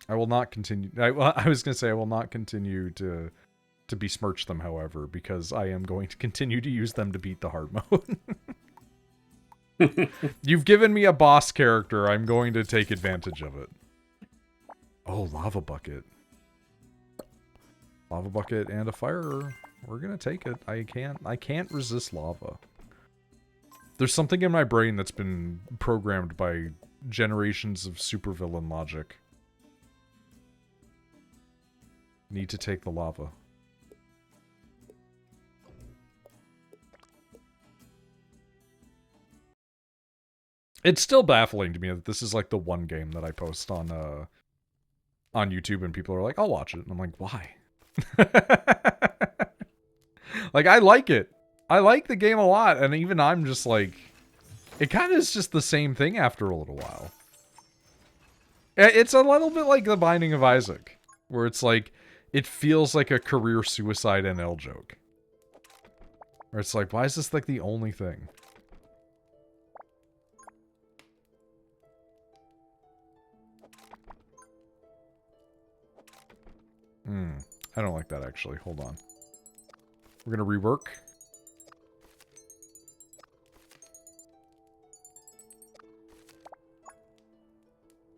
I will not continue. I was going to say I will not continue to besmirch them, however, because I am going to continue to use them to beat the hard mode. You've given me a boss character. I'm going to take advantage of it. Oh, lava bucket. Lava bucket and a fire. We're going to take it. I can't resist lava. There's something in my brain that's been programmed by generations of supervillain logic. Need to take the lava. It's still baffling to me that this is like the one game that I post on YouTube and people are like, I'll watch it. And I'm like, why? Like, I like it. I like the game a lot, and even I'm just like, it kind of is just the same thing after a little while. It's a little bit like The Binding of Isaac, where it's like, it feels like a career suicide NL joke. Where it's like, why is this like the only thing? I don't like that, actually. Hold on. We're gonna rework.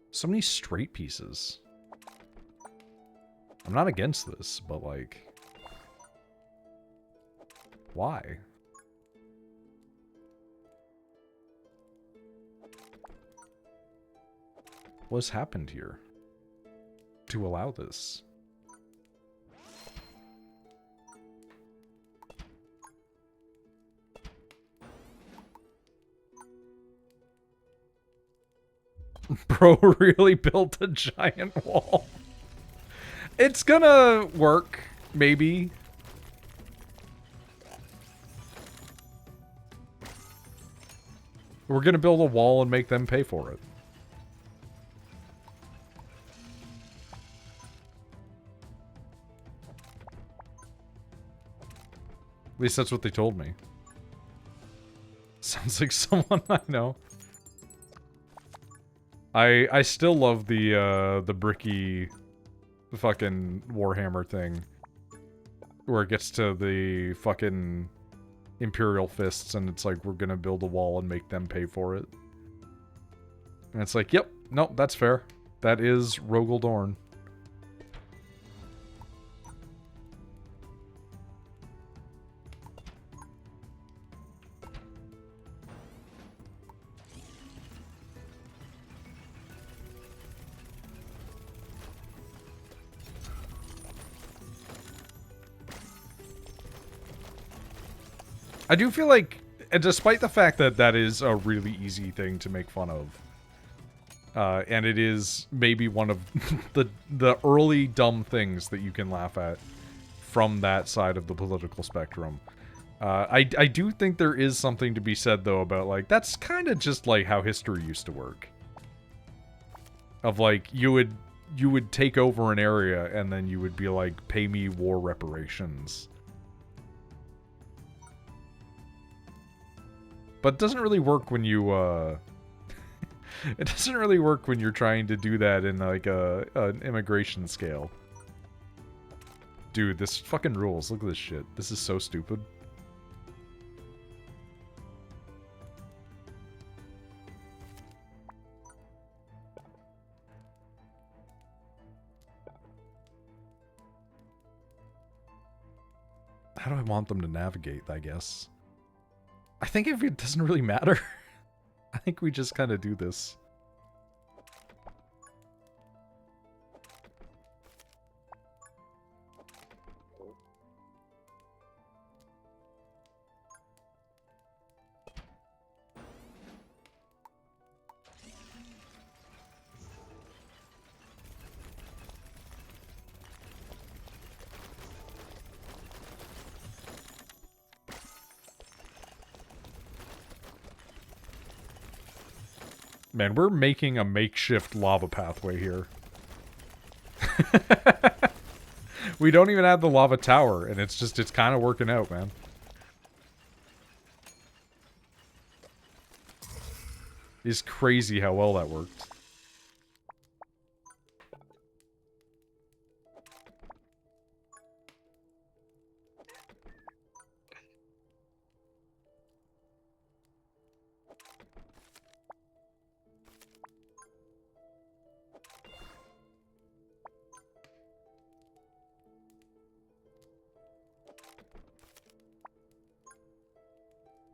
So many straight pieces. I'm not against this, but like... why? What has happened here to allow this? Bro really built a giant wall. It's gonna work, maybe. We're gonna build a wall and make them pay for it. At least that's what they told me. Sounds like someone I know. I still love the bricky fucking Warhammer thing. Where it gets to the fucking Imperial Fists and it's like, we're gonna build a wall and make them pay for it. And it's like, yep, nope, that's fair. That is Rogel Dorn. I do feel like, despite the fact that that is a really easy thing to make fun of, and it is maybe one of the early dumb things that you can laugh at from that side of the political spectrum, I do think there is something to be said, though, about, like, that's kind of just, like, how history used to work. Of, like, you would take over an area, and then you would be like, pay me war reparations. But it doesn't really work when you, it doesn't really work when you're trying to do that in, like, an immigration scale. Dude, this fucking rules. Look at this shit. This is so stupid. How do I want them to navigate, I guess? I think if it doesn't really matter, I think we just kind of do this. Man, we're making a makeshift lava pathway here. We don't even have the lava tower, and it's kind of working out, man. It's crazy how well that worked.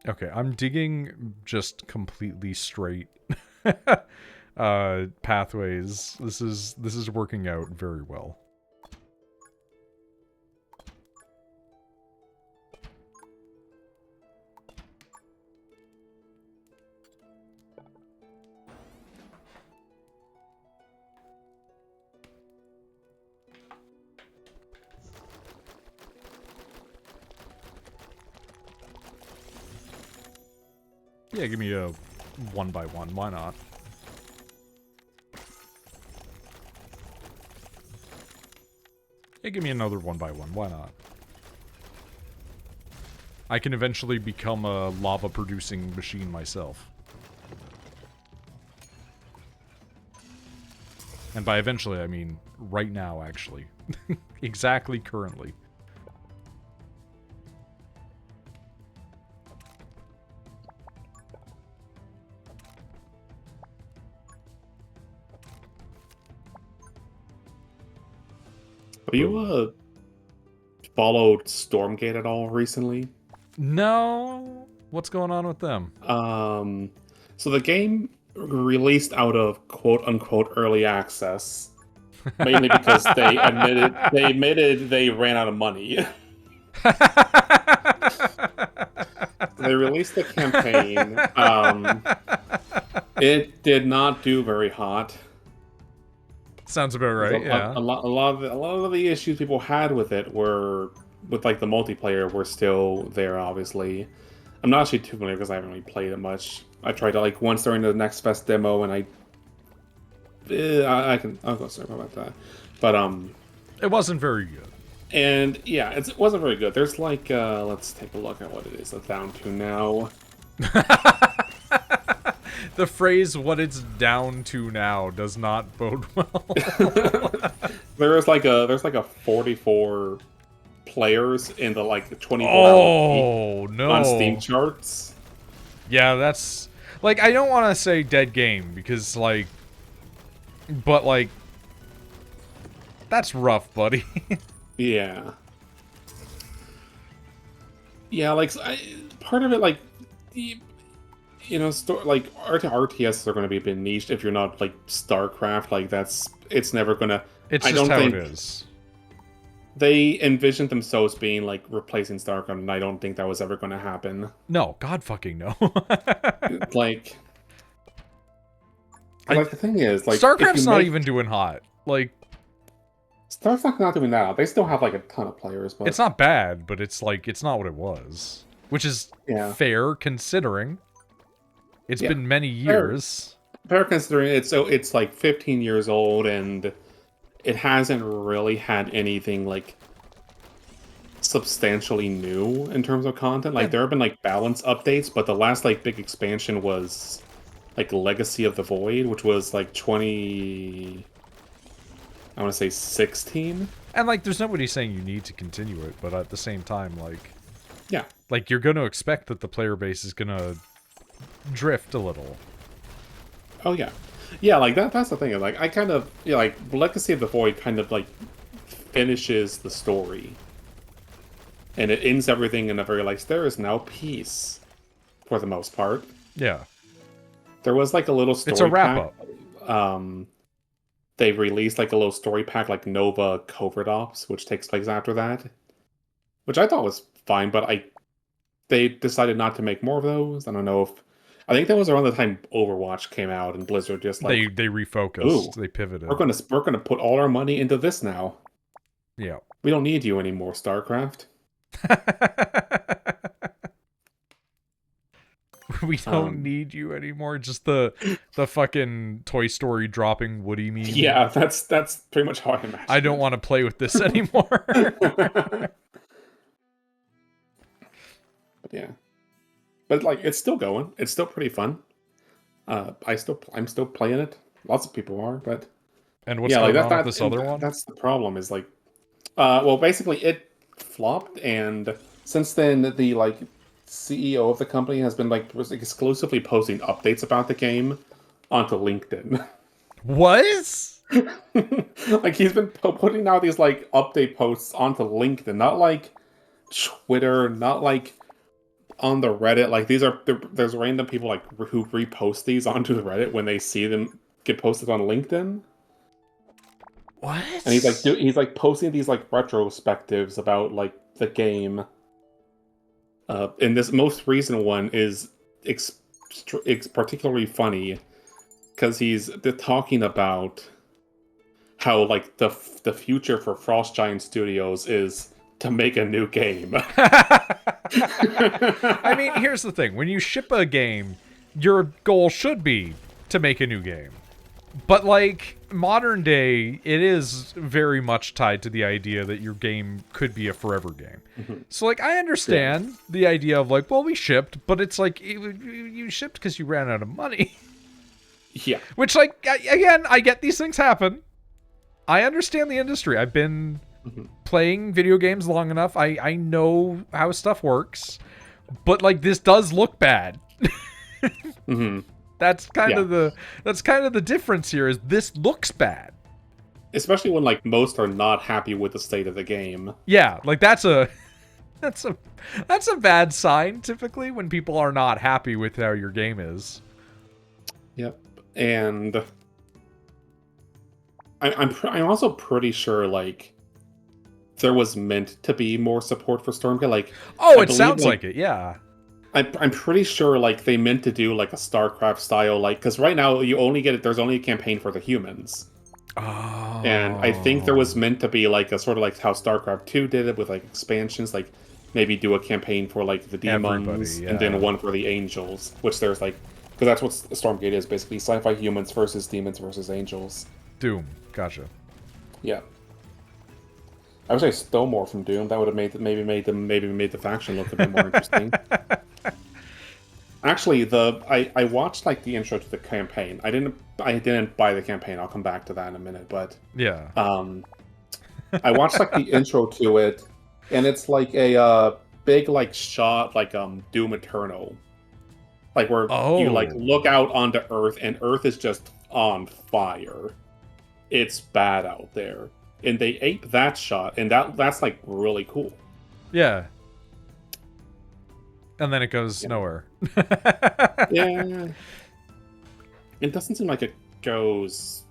Okay, I'm digging just completely straight pathways. This is working out very well. Yeah, give me a 1x1. Why not? Yeah, give me another 1x1. Why not? I can eventually become a lava-producing machine myself. And by eventually, I mean right now, actually. Exactly currently. Have you followed Stormgate at all recently? No. What's going on with them? So the game released out of quote unquote early access, mainly because they admitted they ran out of money. They released the campaign. It did not do very hot. Sounds about right, yeah. A lot of the issues people had with it were with like the multiplayer were still there. Obviously, I'm not actually too familiar because I haven't really played it much. I tried to like once during the Next Fest demo, and I'll go sorry about that, but It wasn't very good. and yeah, it wasn't very good. There's like let's take a look at what it is down to now. The phrase "what it's down to now" does not bode well. there's like a 44 players in the like 24 Oh no! on Steam charts. Yeah, that's like I don't want to say dead game because like, but like that's rough, buddy. Yeah. Yeah, like part of it, like like RTS are going to be a bit niche if you're not like StarCraft. Like it's never gonna. It's I just don't how think it is. they envisioned themselves being like replacing StarCraft, and I don't think that was ever going to happen. No, God fucking no. Like the thing is, like StarCraft's not even doing hot. Like StarCraft's not doing that. They still have like a ton of players, but it's not bad, but it's like it's not what it was, which is fair considering it's been many years. Fair considering it's like 15 years old and it hasn't really had anything like substantially new in terms of content. Like there have been like balance updates, but the last like big expansion was like Legacy of the Void, which was like I want to say 16. And like there's nobody saying you need to continue it, but at the same time yeah, like you're going to expect that the player base is going to drift a little. Oh yeah. Yeah, like that's the thing. Like I kind of like Legacy of the Void kind of like finishes the story. And it ends everything in a very like there is now peace for the most part. Yeah. There was like a little story It's a wrap up. They released like a little story pack like Nova Covert Ops, which takes place after that. Which I thought was fine, but they decided not to make more of those. I don't know if I think that was around the time Overwatch came out and Blizzard just like they refocused, they pivoted. We're gonna put all our money into this now. Yeah. We don't need you anymore, StarCraft. We don't need you anymore. Just the fucking Toy Story dropping Woody meme. Yeah, that's pretty much how I imagine. I don't want to play with this anymore. But yeah. But like it's still going. It's still pretty fun. I'm still playing it. Lots of people are, but and what's going on with this other one? That's the problem. Is like, well, basically it flopped, and since then the like CEO of the company has been like was exclusively posting updates about the game onto LinkedIn. What? Like he's been putting out these like update posts onto LinkedIn, not like Twitter, not like on the Reddit, like there's random people like who repost these onto the Reddit when they see them get posted on LinkedIn. What? And he's like posting these like retrospectives about like the game. And this most recent one is particularly funny because they're talking about how like the future for Frost Giant Studios is to make a new game. I mean, here's the thing. When you ship a game, your goal should be to make a new game. But, like, modern day, it is very much tied to the idea that your game could be a forever game. Mhm. So, like, I understand the idea of, like, well, we shipped, but it's like, you shipped because you ran out of money. Yeah. Which, like, again, I get these things happen. I understand the industry. I've been playing video games long enough. I know how stuff works. But, like, this does look bad. Mm-hmm. That's kind of the difference here. Is this looks bad, especially when like most are not happy with the state of the game. Yeah, like that's a bad sign typically when people are not happy with how your game is. Yep, and I'm also pretty sure like there was meant to be more support for Stormgate. Like, it sounds like it. Yeah. I'm pretty sure like they meant to do like a StarCraft style, like, because right now you only get it. There's only a campaign for the humans. Oh. And I think there was meant to be like a sort of like how StarCraft 2 did it with like expansions, like maybe do a campaign for like the demons and then one for the angels, which there's like, because that's what Stormgate is basically, sci-fi humans versus demons versus angels. Doom. Gotcha. Yeah. I wish I stole more from Doom. That would have maybe made the faction look a bit more interesting. Actually, I watched like the intro to the campaign. I didn't buy the campaign. I'll come back to that in a minute. But yeah, I watched like the intro to it, and it's like a big like shot like Doom Eternal, like where you like look out onto Earth and Earth is just on fire. It's bad out there, and they ape that shot, and that's like really cool. Yeah. And then it goes nowhere. Yeah. It doesn't seem like it goes.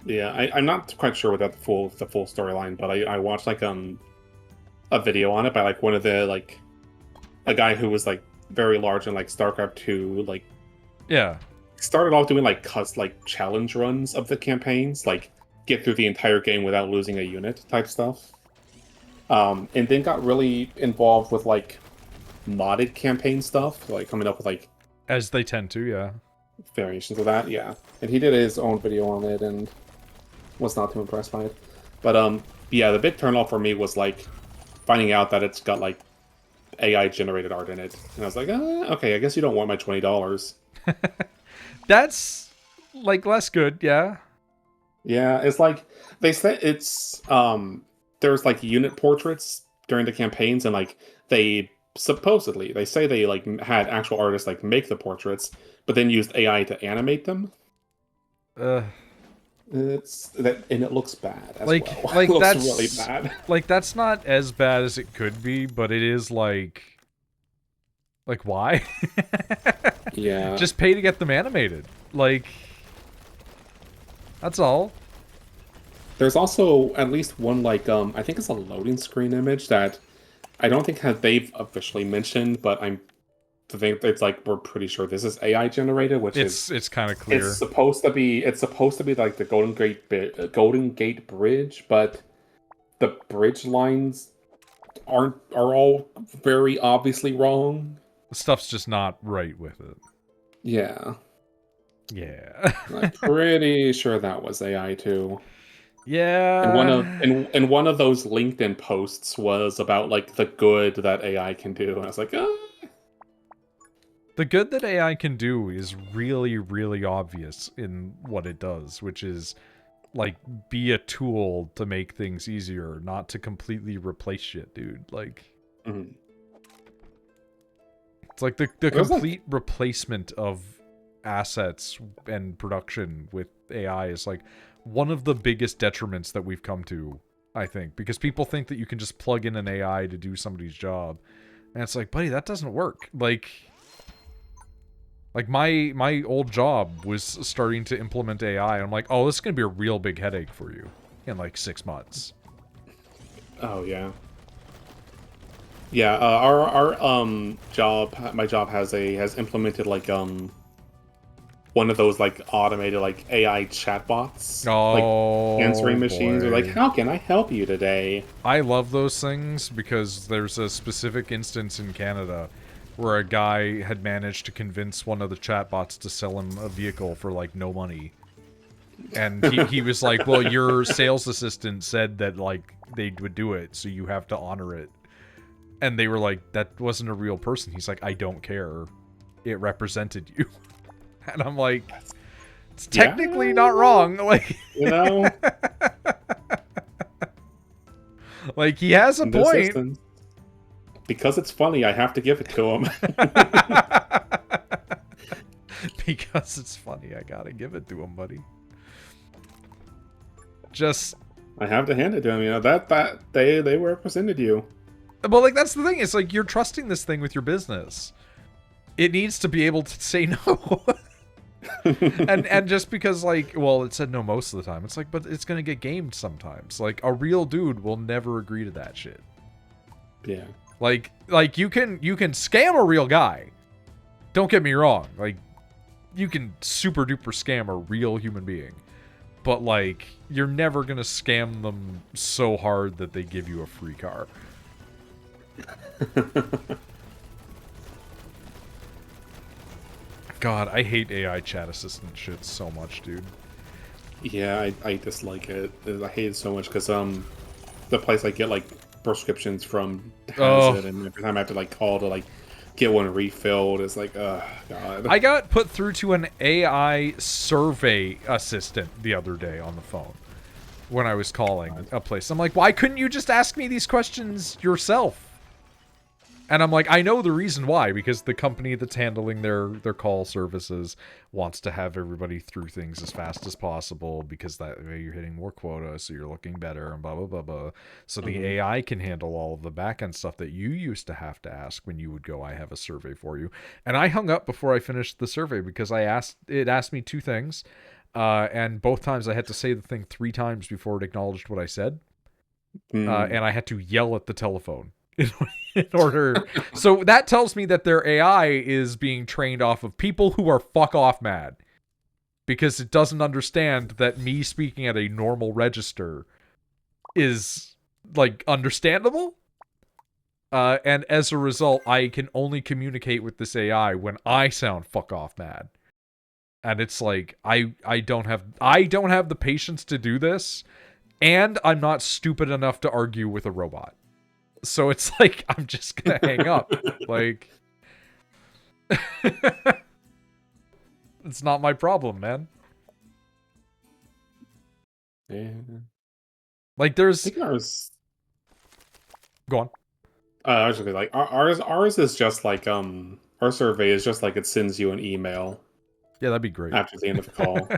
Yeah, I'm not quite sure about the full storyline, but I watched like a video on it by like one of the like a guy who was like very large in like StarCraft 2, like started off doing like challenge runs of the campaigns, like get through the entire game without losing a unit type stuff. And then got really involved with like modded campaign stuff, like coming up with like, as they tend to, variations of that, and he did his own video on it and was not too impressed by it. But yeah, the big turnoff for me was like finding out that it's got like AI generated art in it, and I was like, okay, I guess you don't want my $20. That's like less good. Yeah, it's like they say it's there's like unit portraits during the campaigns, and like they say they like had actual artists like make the portraits, but then used AI to animate them. It's that, and it looks bad as well. Like it looks that's really bad. Like that's not as bad as it could be, but it is like why? Yeah. Just pay to get them animated. Like, that's all. There's also at least one like I think it's a loading screen image that I don't think they've officially mentioned, but I think it's like we're pretty sure this is AI generated, which it's kind of clear. It's supposed to be like the Golden Gate Bridge, but the bridge lines are all very obviously wrong. The stuff's just not right with it. Yeah. Yeah. I'm pretty sure that was AI too. Yeah. And one of those LinkedIn posts was about like the good that AI can do, and I was like, The good that AI can do is really, really obvious in what it does, which is like be a tool to make things easier, not to completely replace shit, dude. Like, it's like the complete replacement of assets and production with AI is like one of the biggest detriments that we've come to, I think, because people think that you can just plug in an AI to do somebody's job. And it's like, buddy, that doesn't work. Like my old job was starting to implement AI. I'm like, oh, this is gonna be a real big headache for you in like 6 months. Oh yeah. Yeah, our job, my job has implemented like one of those like automated like AI chatbots, like answering Oh machines are like, boy. "How can I help you today?" I love those things because there's a specific instance in Canada where a guy had managed to convince one of the chatbots to sell him a vehicle for like no money. And he was like, well, your sales assistant said that like they would do it, so you have to honor it. And they were like, that wasn't a real person. He's like, I don't care. It represented you. And I'm like, it's technically not wrong. Like, you know, like he has a in this point. instance, because it's funny, I have to give it to him. Because it's funny, I gotta give it to him, buddy. Just, I have to hand it to him. You know that they represented you. well, like that's the thing. It's like you're trusting this thing with your business. It needs to be able to say no. and just because like, well, it said no most of the time. It's like, but it's gonna get gamed sometimes. Like a real dude will never agree to that shit. Yeah. Like you can scam a real guy. Don't get me wrong. Like you can super duper scam a real human being. But like you're never gonna scam them so hard that they give you a free car. God, I hate AI chat assistant shit so much, dude. Yeah, I dislike it. I hate it so much because the place I get like prescriptions from has it, and every time I have to like call to like get one refilled, it's like, oh god. I got put through to an AI survey assistant the other day on the phone when I was calling a place. I'm like, why couldn't you just ask me these questions yourself? And I'm like, I know the reason why, because the company that's handling their call services wants to have everybody through things as fast as possible, because that way you're hitting more quota, so you're looking better, and blah, blah, blah, blah. So the AI can handle all of the back-end stuff that you used to have to ask when you would go, I have a survey for you. And I hung up before I finished the survey, because it asked me 2 things, and both times I had to say the thing 3 times before it acknowledged what I said. And I had to yell at the telephone in order. So that tells me that their AI is being trained off of people who are fuck off mad, because it doesn't understand that me speaking at a normal register is like understandable. And as a result, I can only communicate with this AI when I sound fuck off mad. And it's like, I don't have the patience to do this, and I'm not stupid enough to argue with a robot. So it's like, I'm just gonna hang up. Like, it's not my problem, man. Yeah. Like, there's... I think ours... Go on. I was gonna be like, ours is just like, our survey is just like it sends you an email. Yeah, that'd be great. After the end of the call.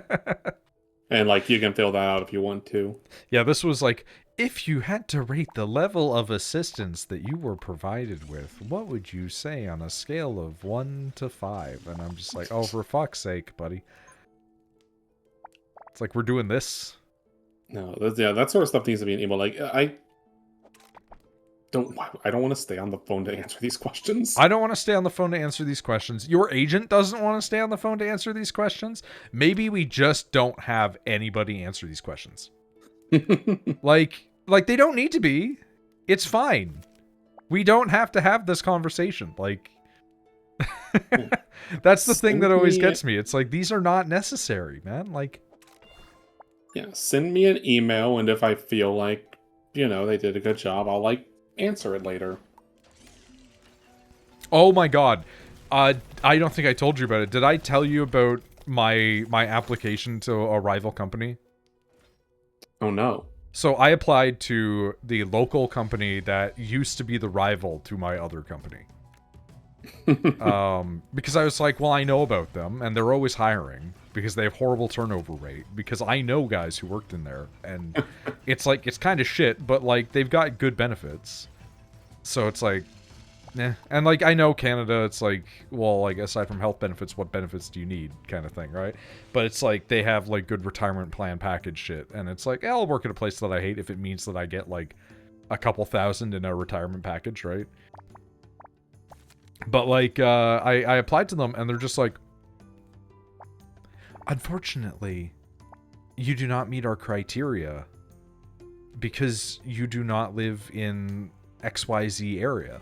And, like, you can fill that out if you want to. Yeah, this was like, if you had to rate the level of assistance that you were provided with, what would you say on a scale of 1 to 5? And I'm just like, oh, for fuck's sake, buddy. It's like, we're doing this? No, that sort of stuff needs to be an email. Like, I don't want to stay on the phone to answer these questions. I don't want to stay on the phone to answer these questions. Your agent doesn't want to stay on the phone to answer these questions. Maybe we just don't have anybody answer these questions. Like they don't need to be. It's fine. We don't have to have this conversation. Like, that's the thing that always gets me. It's like, these are not necessary, man. Like, yeah, send me an email, and if I feel like, you know, they did a good job, I'll, like, answer it later. Oh my god. I don't think I told you about it. Did I tell you about my application to a rival company? Oh no. So I applied to the local company that used to be the rival to my other company. Because I was like, well, I know about them, and they're always hiring, because they have horrible turnover rate, because I know guys who worked in there, and it's like, it's kind of shit, but like, they've got good benefits. So it's like, Yeah, and like I know Canada, it's like, well, like aside from health benefits, what benefits do you need, kind of thing, right? But it's like they have like good retirement plan package shit, and it's like, I'll work at a place that I hate if it means that I get like a couple thousand in a retirement package, right? But like I applied to them, and they're just like, unfortunately, you do not meet our criteria because you do not live in XYZ area.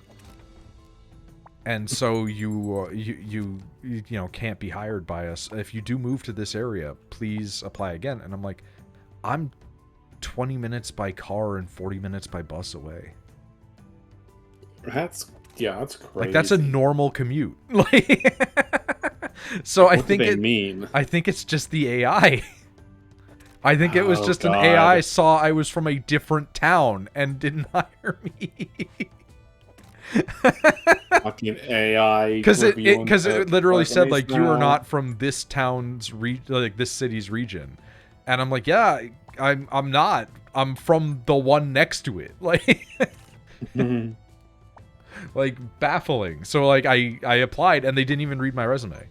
And so you know, can't be hired by us. If you do move to this area, please apply again. And I'm like, I'm 20 minutes by car and 40 minutes by bus away. That's crazy. Like that's a normal commute. Like, so what I think do they mean? I think it's just the AI. I think it was just God. an AI saw I was from a different town and didn't hire me. Fucking AI. Because it literally said like, you are now. not from this town's like this city's region, and I'm like, yeah, I'm not. I'm from the one next to it. Like, like baffling. So like I applied and they didn't even read my resume.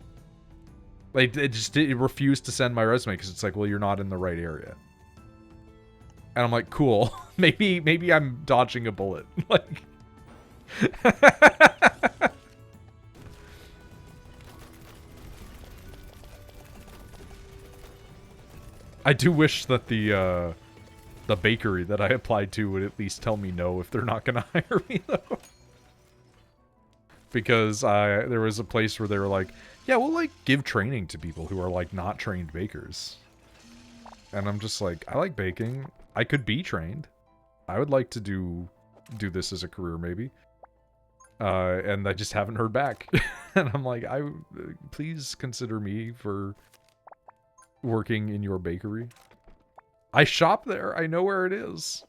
Like it refused to send my resume because it's like, well, you're not in the right area. And I'm like, cool. maybe I'm dodging a bullet. Like. I do wish that the bakery that I applied to would at least tell me no if they're not gonna hire me, though. Because there was a place where they were like, yeah, we'll like give training to people who are like not trained bakers. And I'm just like, I like baking. I could be trained. I would like to do this as a career, maybe. And I just haven't heard back. And I'm like, please consider me for working in your bakery. I shop there. I know where it is.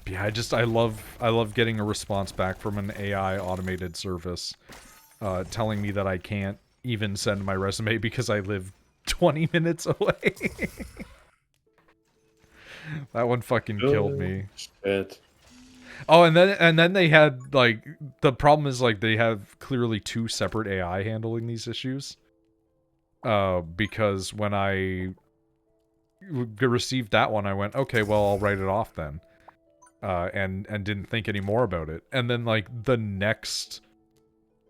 Yeah, I love getting a response back from an AI automated service telling me that I can't even send my resume because I live 20 minutes away. That one fucking killed me. Shit. Oh, and then they had like, the problem is like they have clearly two separate AI handling these issues. Because when I received that one, I went, okay, well, I'll write it off then. And didn't think any more about it. And then like the next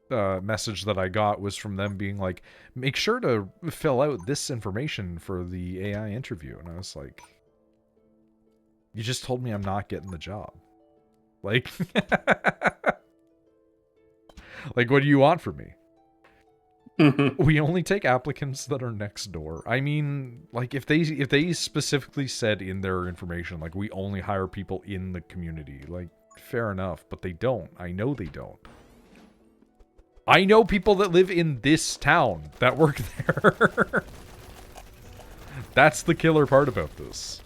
message that I got was from them being like, make sure to fill out this information for the AI interview. And I was like, you just told me I'm not getting the job. Like, like, what do you want from me? We only take applicants that are next door. I mean, like, if they specifically said in their information, like, we only hire people in the community, like, fair enough, but they don't. I know they don't. I know people that live in this town that work there. That's the killer part about this.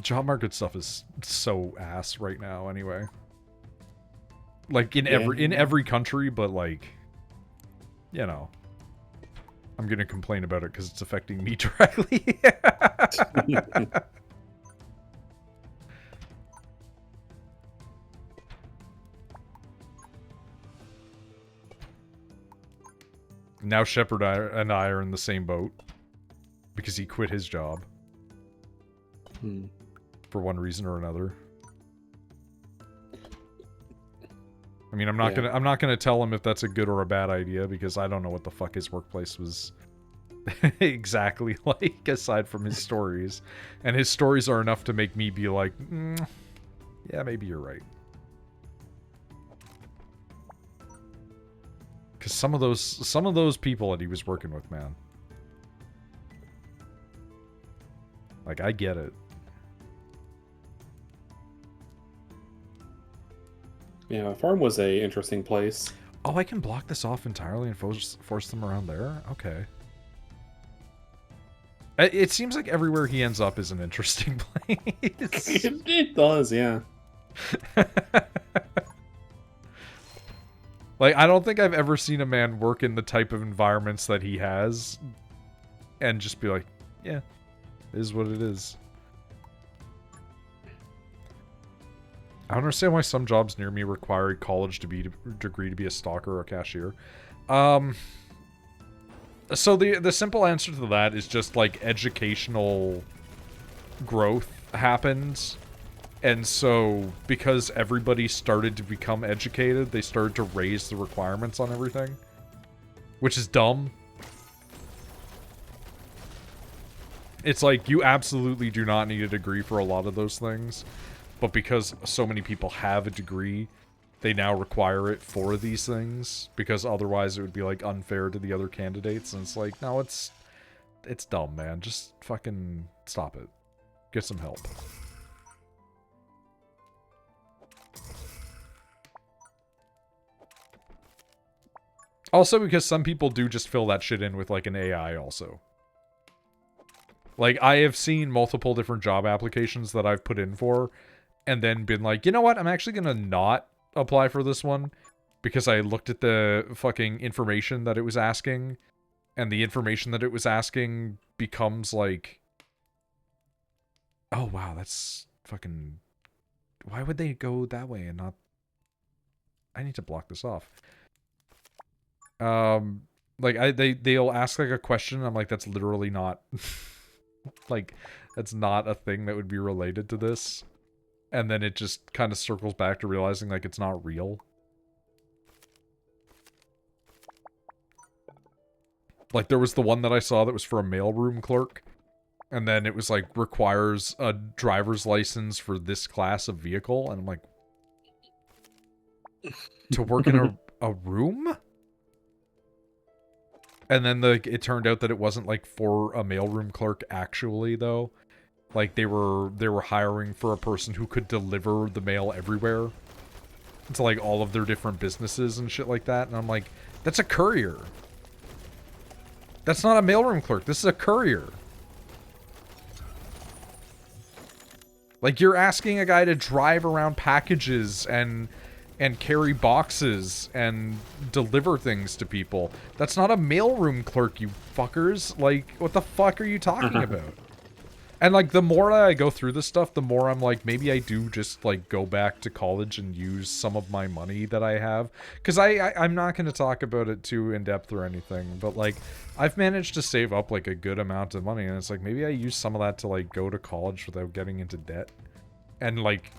Job market stuff is so ass right now anyway. Like in every country, but like, you know, I'm gonna complain about it because it's affecting me directly. Now Shepard and I are in the same boat because he quit his job. For one reason or another. I mean, I'm not gonna tell him if that's a good or a bad idea because I don't know what the fuck his workplace was exactly like, aside from his stories. And his stories are enough to make me be like, yeah, maybe you're right. Because some of those people that he was working with, man. Like, I get it. Yeah, farm was a interesting place. Oh, I can block this off entirely and force them around there? Okay. It seems like everywhere he ends up is an interesting place. It does, yeah. Like, I don't think I've ever seen a man work in the type of environments that he has and just be like, yeah, it is what it is. I don't understand why some jobs near me require a college degree to be a stalker or a cashier. So the simple answer to that is just, like, educational growth happened. And so, because everybody started to become educated, they started to raise the requirements on everything. Which is dumb. It's like, you absolutely do not need a degree for a lot of those things. But because so many people have a degree, they now require it for these things. Because otherwise it would be, like, unfair to the other candidates. And it's like, no, it's dumb, man. Just fucking stop it. Get some help. Also, because some people do just fill that shit in with, like, an AI also. Like, I have seen multiple different job applications that I've put in for, and then been like, you know what, I'm actually gonna not apply for this one, because I looked at the fucking information that it was asking, and the information that it was asking becomes, like... Oh, wow, that's fucking... Why would they go that way and not... I need to block this off. Like, they'll ask, like, a question, and I'm like, that's literally not... like, that's not a thing that would be related to this. And then it just kind of circles back to realizing, like, it's not real. Like, there was the one that I saw that was for a mailroom clerk. And then it was, like, requires a driver's license for this class of vehicle. And I'm like... To work in a room? And then it turned out that it wasn't, like, for a mailroom clerk actually, though. Like, they were hiring for a person who could deliver the mail everywhere. To, like, all of their different businesses and shit like that. And I'm like, that's a courier. That's not a mailroom clerk. This is a courier. Like, you're asking a guy to drive around packages and carry boxes and deliver things to people. That's not a mailroom clerk, you fuckers. Like, what the fuck are you talking about? And, like, the more I go through this stuff, the more I'm like, maybe I do just, like, go back to college and use some of my money that I have. Because I'm not going to talk about it too in-depth or anything, but, like, I've managed to save up, like, a good amount of money, and it's like, maybe I use some of that to, like, go to college without getting into debt. And, like,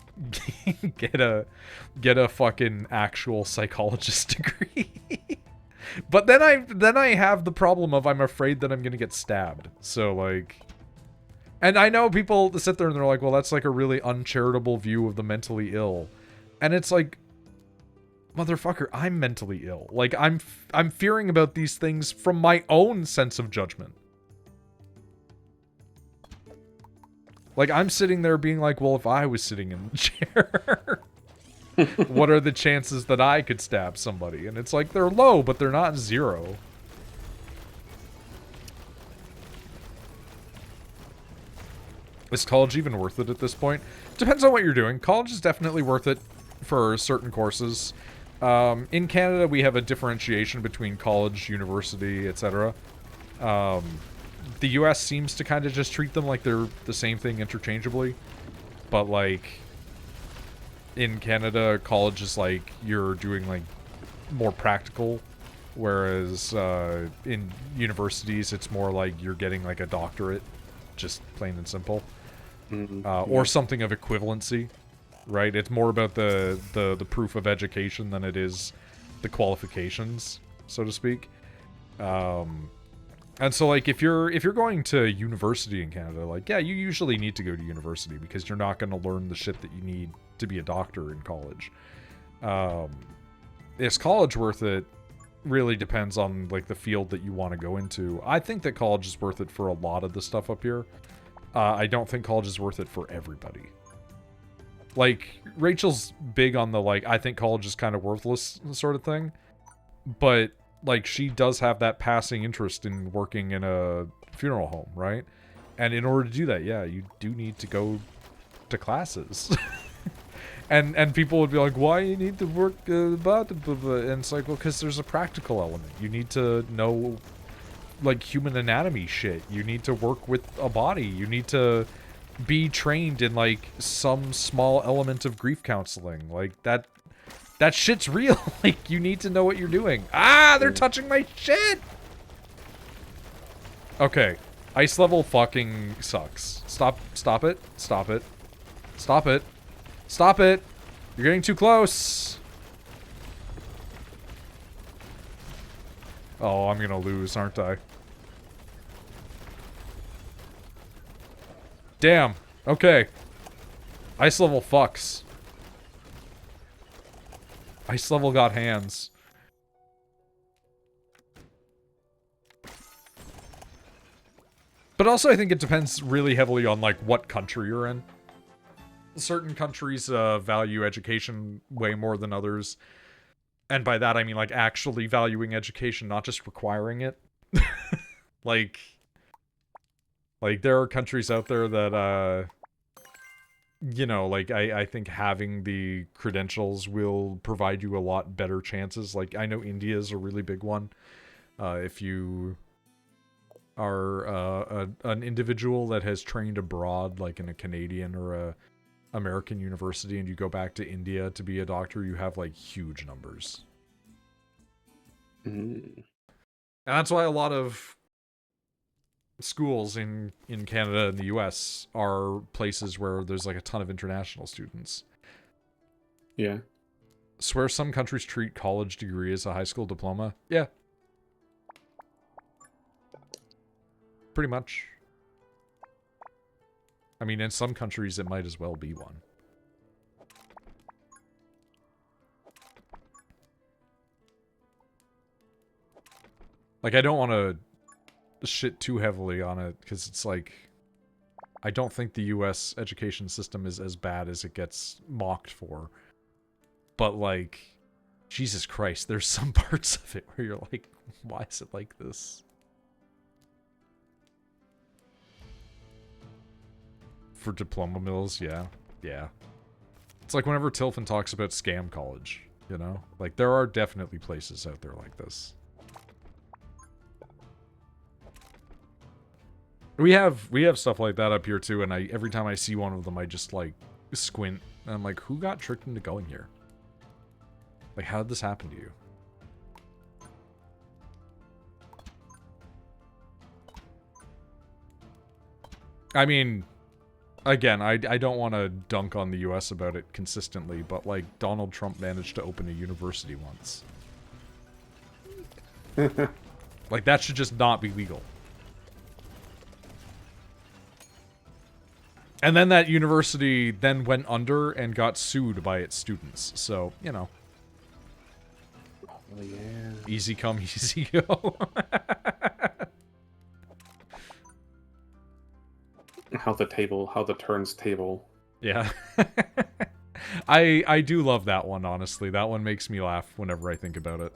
get a fucking actual psychologist degree. But then I have the problem of I'm afraid that I'm gonna get stabbed. So, like... And I know people sit there and they're like, well, that's, like, a really uncharitable view of the mentally ill. And it's like... Motherfucker, I'm mentally ill. Like, I'm fearing about these things from my own sense of judgment. Like, I'm sitting there being like, well, if I was sitting in the chair, what are the chances that I could stab somebody? And it's like, they're low, but they're not zero. Is college even worth it at this point? Depends on what you're doing. College is definitely worth it for certain courses. In Canada, we have a differentiation between college, university, etc. The US seems to kind of just treat them like they're the same thing interchangeably. But, like, in Canada, college is like you're doing, like, more practical. Whereas in universities, it's more like you're getting, like, a doctorate. Just plain and simple. Or something of equivalency. Right? It's more about the proof of education than it is the qualifications, so to speak. And so, like, if you're going to university in Canada, like, yeah, you usually need to go to university because you're not going to learn the shit that you need to be a doctor in college. Is college worth it? Really depends on, like, the field that you want to go into. I think that college is worth it for a lot of the stuff up here. I don't think college is worth it for everybody. Like, Rachel's big on the, like, I think college is kind of worthless sort of thing. But, like, she does have that passing interest in working in a funeral home, right? And in order to do that, yeah, you do need to go to classes. and people would be like, why you need to work about it? And it's like, well, because there's a practical element. You need to know, like, human anatomy shit. You need to work with a body. You need to be trained in, like, some small element of grief counseling. Like, that shit's real. Like, you need to know what you're doing. Ah, they're touching my shit! Okay. Ice level fucking sucks. Stop it. Stop it. Stop it. Stop it! You're getting too close! Oh, I'm gonna lose, aren't I? Damn. Okay. Ice level fucks. Ice level got hands. But also I think it depends really heavily on, like, what country you're in. Certain countries value education way more than others. And by that I mean, like, actually valuing education, not just requiring it. Like, there are countries out there that, you know, like, I think having the credentials will provide you a lot better chances. Like, I know India is a really big one. If you are an individual that has trained abroad, like in a Canadian or a American university, and you go back to India to be a doctor, you have, like, huge numbers. And that's why a lot of schools in Canada and the US are places where there's, like, a ton of international students. Yeah. Swear some countries treat college degree as a high school diploma. Yeah. Pretty much. I mean, in some countries it might as well be one. Like, I don't want to shit too heavily on it, because it's like, I don't think the US education system is as bad as it gets mocked for. But, like, Jesus Christ, there's some parts of it where you're like, why is it like this? For diploma mills, yeah. Yeah. It's like whenever Tilfin talks about scam college, you know? Like, there are definitely places out there like this. We have stuff like that up here too, and every time I see one of them, I just, like, squint, and I'm like, who got tricked into going here? Like, how did this happen to you? I mean, again, I don't want to dunk on the US about it consistently, but, like, Donald Trump managed to open a university once. Like, that should just not be legal. And then that university then went under and got sued by its students. So, you know. Oh, yeah. Easy come, easy go. How the turns table. Yeah. I do love that one, honestly. That one makes me laugh whenever I think about it.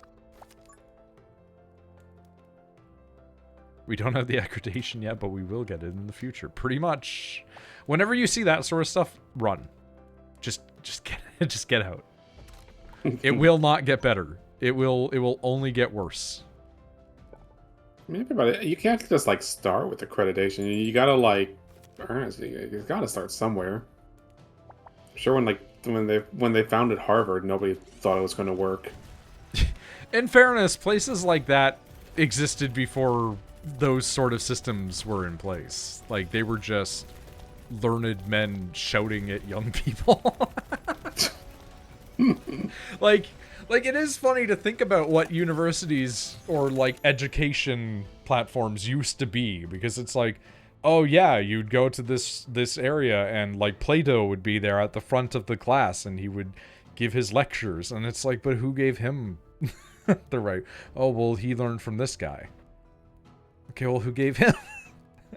We don't have the accreditation yet, but we will get it in the future. Pretty much. Whenever you see that sort of stuff, run. Just get out. It will not get better. It will only get worse. Maybe, but you can't just, like, start with accreditation. You gotta, like, earn it. You gotta start somewhere. I'm sure when they founded Harvard, nobody thought it was going to work. In fairness, places like that existed before those sort of systems were in place. Like, they were just learned men shouting at young people. Like, it is funny to think about what universities or, like, education platforms used to be, because it's like, oh yeah, you'd go to this area and, like, Plato would be there at the front of the class and he would give his lectures, and it's like, but who gave him the right? Oh, well, he learned from this guy. Okay, well, who gave him?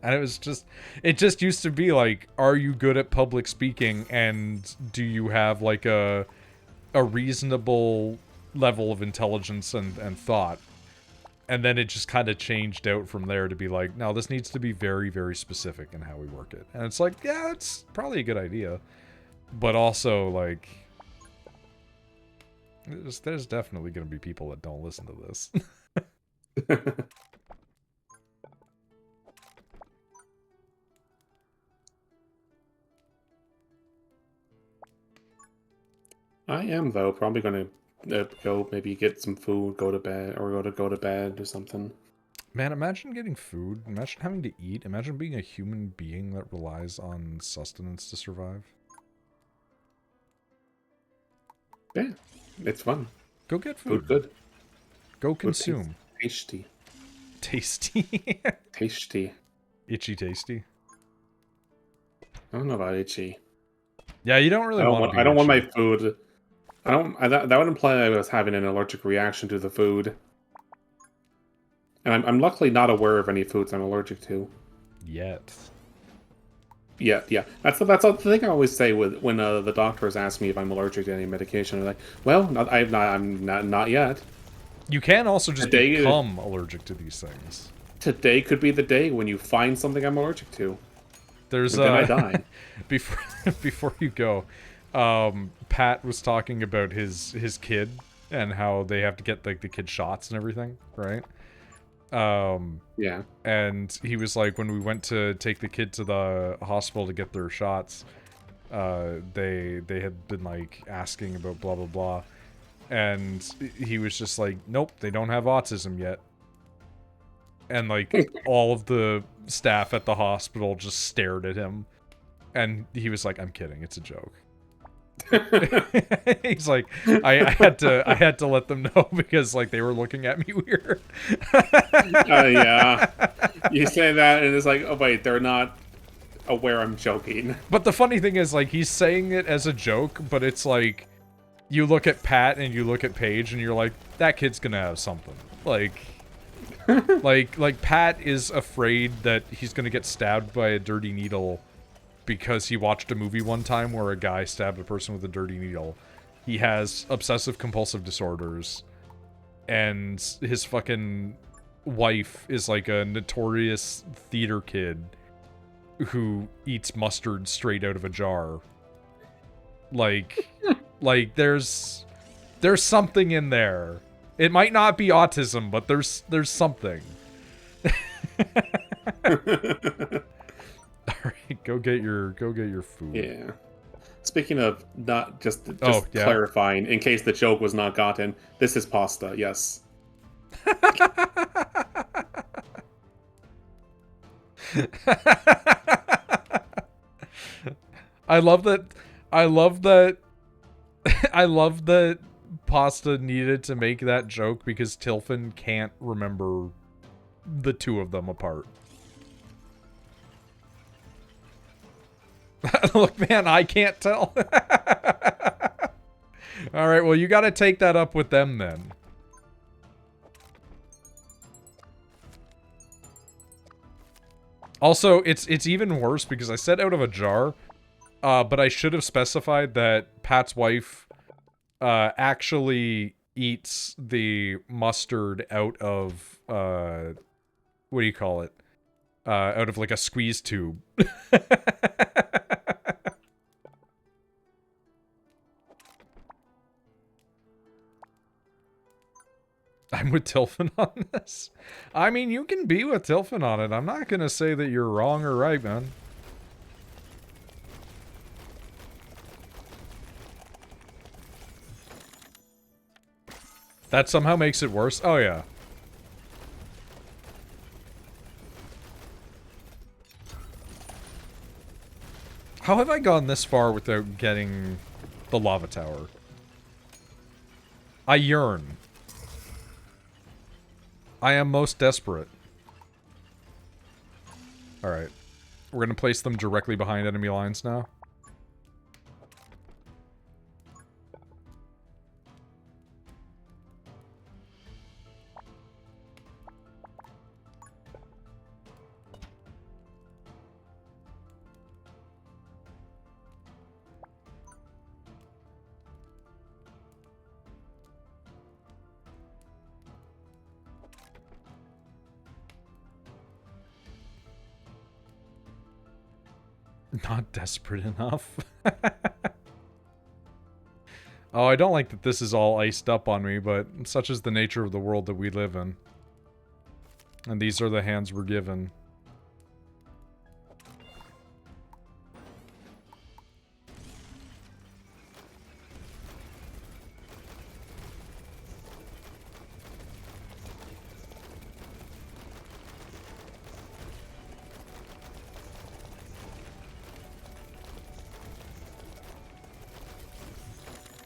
And it just used to be like, are you good at public speaking, and do you have like a reasonable level of intelligence and thought? And then it just kind of changed out from there to be like, no, this needs to be very, very specific in how we work it. And it's like, yeah, it's probably a good idea. But also, like, there's definitely going to be people that don't listen to this. I am, though, probably going to go maybe get some food, go to bed, or go to bed or something. Man, imagine getting food. Imagine having to eat. Imagine being a human being that relies on sustenance to survive. Yeah, it's fun. Go get food. Good. Go consume. Tasty. Tasty. Tasty. Itchy tasty. I don't know about itchy. Yeah, you don't really want to be I don't want my itchy. food. That would imply I was having an allergic reaction to the food. And I'm luckily not aware of any foods I'm allergic to. Yet. Yeah. That's the thing I always say when the doctors ask me if I'm allergic to any medication. I'm like, well, I'm not yet. You can also just become allergic to these things. Today could be the day when you find something I'm allergic to. There's then I die. before you go, Pat was talking about his kid and how they have to get like the kid shots and everything, right? Yeah. And he was like, when we went to take the kid to the hospital to get their shots, they had been like asking about blah blah blah, and he was just like, nope, they don't have autism yet. And like all of the staff at the hospital just stared at him, and he was like, I'm kidding, it's a joke. He's like, I had to let them know because like they were looking at me weird. Yeah. You say that and it's like, oh wait, they're not aware I'm joking. But the funny thing is, like, he's saying it as a joke, but it's like, you look at Pat and you look at Paige and you're like, that kid's gonna have something. Like, like Pat is afraid that he's gonna get stabbed by a dirty needle because he watched a movie one time where a guy stabbed a person with a dirty needle. He has obsessive compulsive disorders, and his fucking wife is like a notorious theater kid who eats mustard straight out of a jar. Like, there's something in there. It might not be autism, but there's something. All right, go get your food. Yeah. Speaking of not just Yeah. clarifying, in case the joke was not gotten, this is pasta. Yes. I love that. I love that Pasta needed to make that joke because Tilfin can't remember the two of them apart. Look, man, I can't tell. All right, well, you got to take that up with them then. Also, it's even worse because I said out of a jar, but I should have specified that Pat's wife actually eats the mustard out of what do you call it? Out of like a squeeze tube. I'm with Tilfin on this. I mean, you can be with Tilfin on it. I'm not gonna say that you're wrong or right, man. That somehow makes it worse? Oh, yeah. How have I gone this far without getting the lava tower? I yearn. I am most desperate. Alright. We're gonna place them directly behind enemy lines now. Not desperate enough. Oh, I don't like that this is all iced up on me, but such is the nature of the world that we live in. And these are the hands we're given.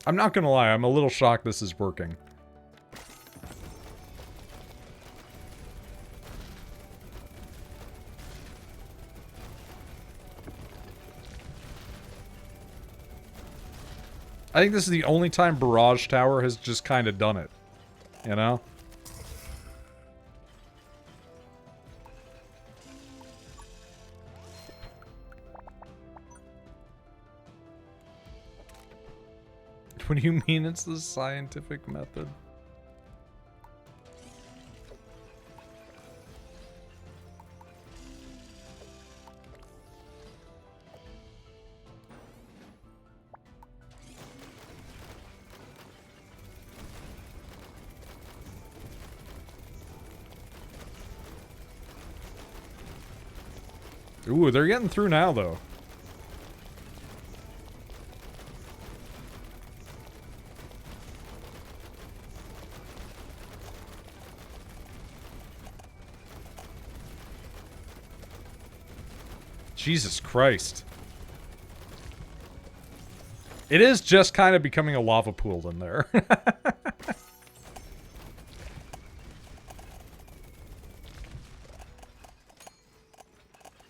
I'm not gonna lie, I'm a little shocked this is working. I think this is the only time Barrage Tower has just kind of done it. You know? What do you mean it's the scientific method? Ooh, they're getting through now, though. Jesus Christ. It is just kind of becoming a lava pool in there.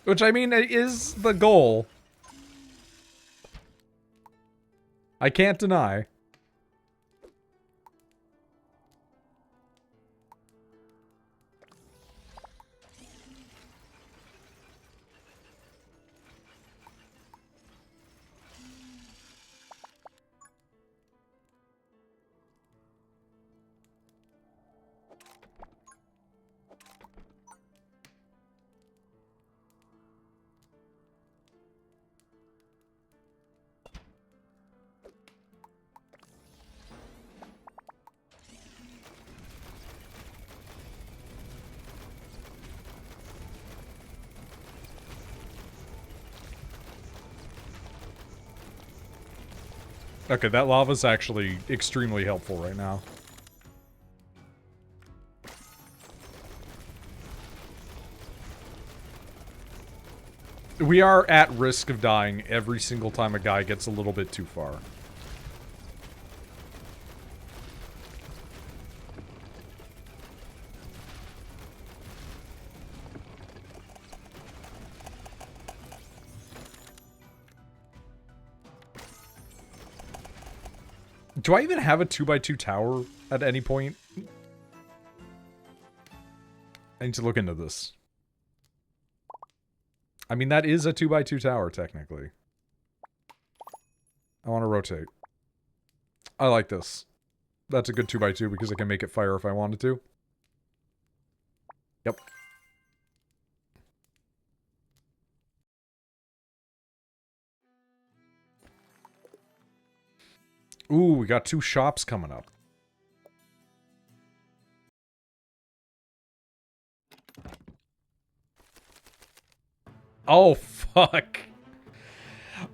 Which, I mean, is the goal. I can't deny. Okay, that lava's actually extremely helpful right now. We are at risk of dying every single time a guy gets a little bit too far. Do I even have a 2x2 tower at any point? I need to look into this. I mean, that is a 2x2 tower, technically. I want to rotate. I like this. That's a good 2x2 because I can make it fire if I wanted to. Yep. Ooh, we got 2 shops coming up. Oh, fuck.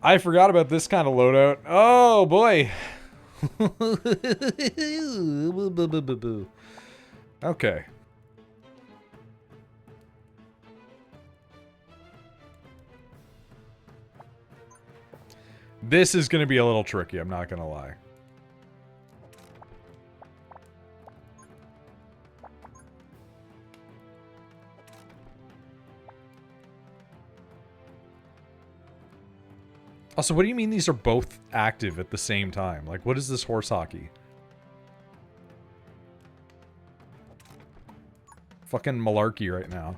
I forgot about this kind of loadout. Oh, boy. Okay. This is going to be a little tricky, I'm not going to lie. Also, what do you mean these are both active at the same time? Like, what is this horse hockey? Fucking malarkey right now.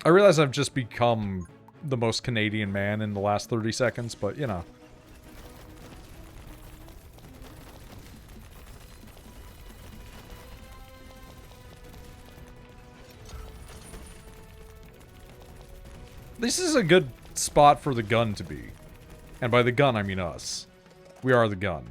I realize I've just become the most Canadian man in the last 30 seconds, but, you know. This is a good spot for the gun to be. And by the gun, I mean us. We are the gun.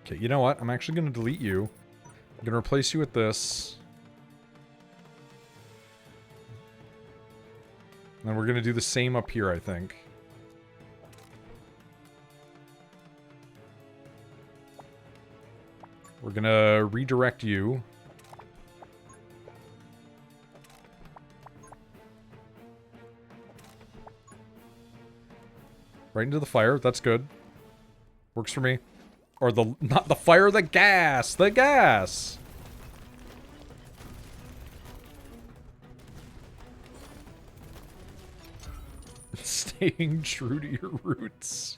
Okay, you know what? I'm actually going to delete you. I'm going to replace you with this. And then we're going to do the same up here, I think. We're going to redirect you. Right into the fire. That's good. Works for me. Or not the fire, the gas! The gas! Staying true to your roots.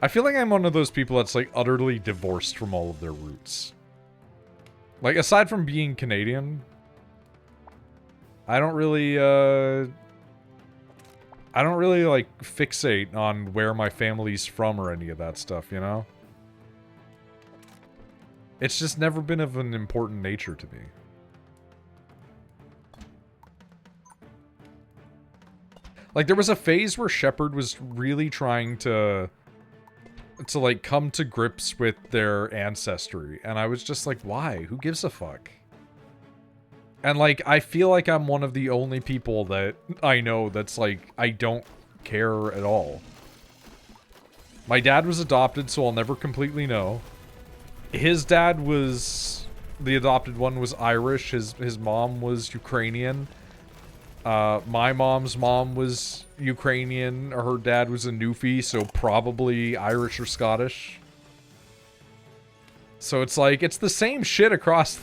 I feel like I'm one of those people that's like utterly divorced from all of their roots. Like, aside from being Canadian, I don't really like fixate on where my family's from or any of that stuff, you know? It's just never been of an important nature to me. Like, there was a phase where Shepard was really trying to like come to grips with their ancestry, and I was just like, why? Who gives a fuck? And, like, I feel like I'm one of the only people that I know that's, like, I don't care at all. My dad was adopted, so I'll never completely know. His dad was... the adopted one was Irish. His mom was Ukrainian. My mom's mom was Ukrainian. Her dad was a Newfie, so probably Irish or Scottish. So it's like, it's the same shit across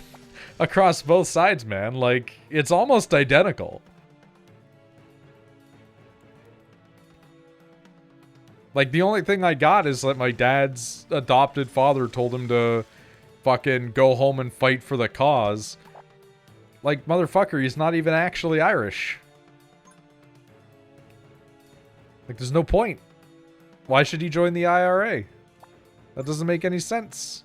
both sides, man. Like, it's almost identical. Like, the only thing I got is that my dad's adopted father told him to fucking go home and fight for the cause. Like, motherfucker, he's not even actually Irish. Like, there's no point. Why should he join the IRA? That doesn't make any sense.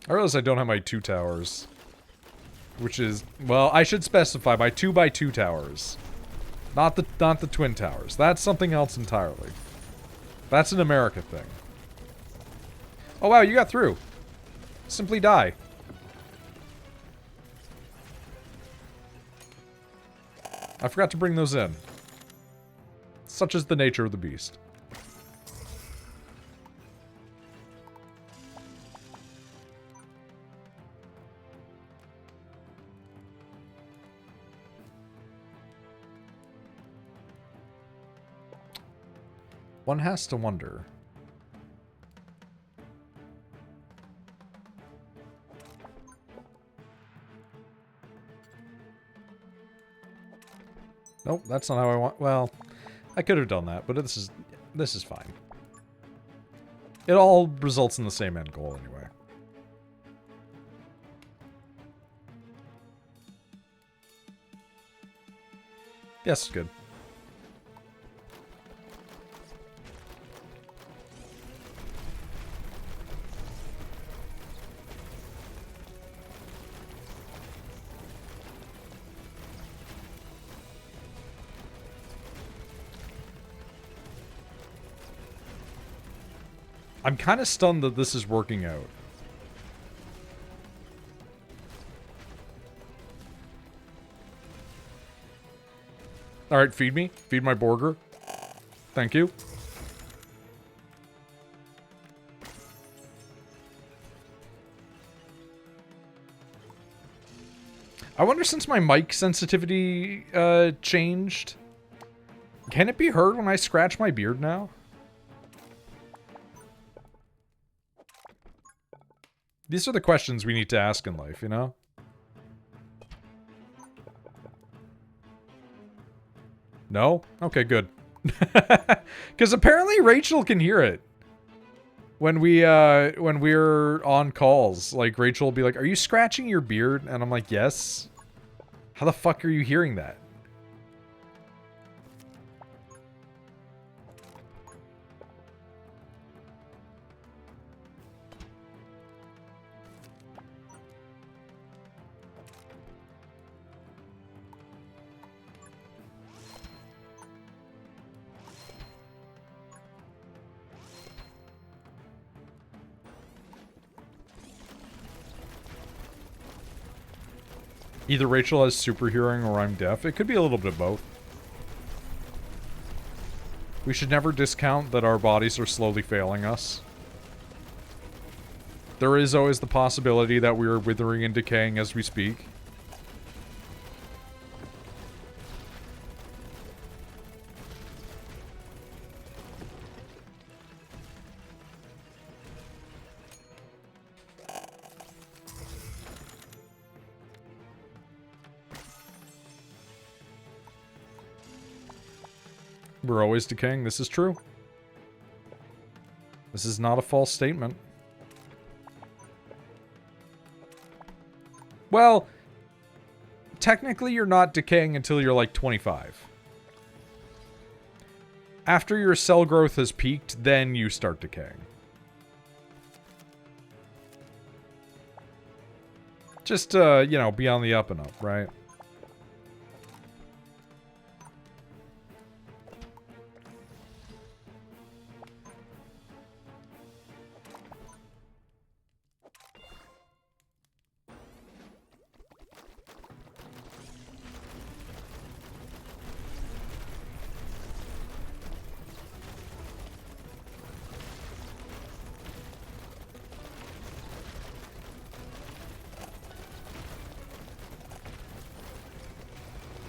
I realize I don't have my 2 towers. Which is, well, I should specify my 2x2 towers. Not the twin towers. That's something else entirely. That's an America thing. Oh wow, you got through. Simply die. I forgot to bring those in. Such is the nature of the beast. One has to wonder. Nope, that's not how I want. Well, I could have done that, but this is fine. It all results in the same end goal anyway. Yes, good. I'm kind of stunned that this is working out. Alright, feed me. Feed my Borger. Thank you. I wonder, since my mic sensitivity changed, can it be heard when I scratch my beard now? These are the questions we need to ask in life, you know? No? Okay, good. Because apparently Rachel can hear it. When we're on calls, like Rachel will be like, "Are you scratching your beard?" And I'm like, "Yes." How the fuck are you hearing that? Either Rachel has super hearing or I'm deaf. It could be a little bit of both. We should never discount that our bodies are slowly failing us. There is always the possibility that we are withering and decaying as we speak. We're always decaying. This is true. This is not a false statement. Well, technically you're not decaying until you're like 25. After your cell growth has peaked, then you start decaying. Just, you know, be on the up and up, right?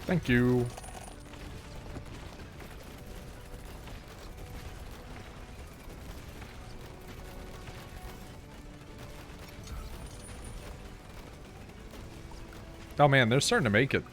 Thank you. Oh man, they're starting to make it.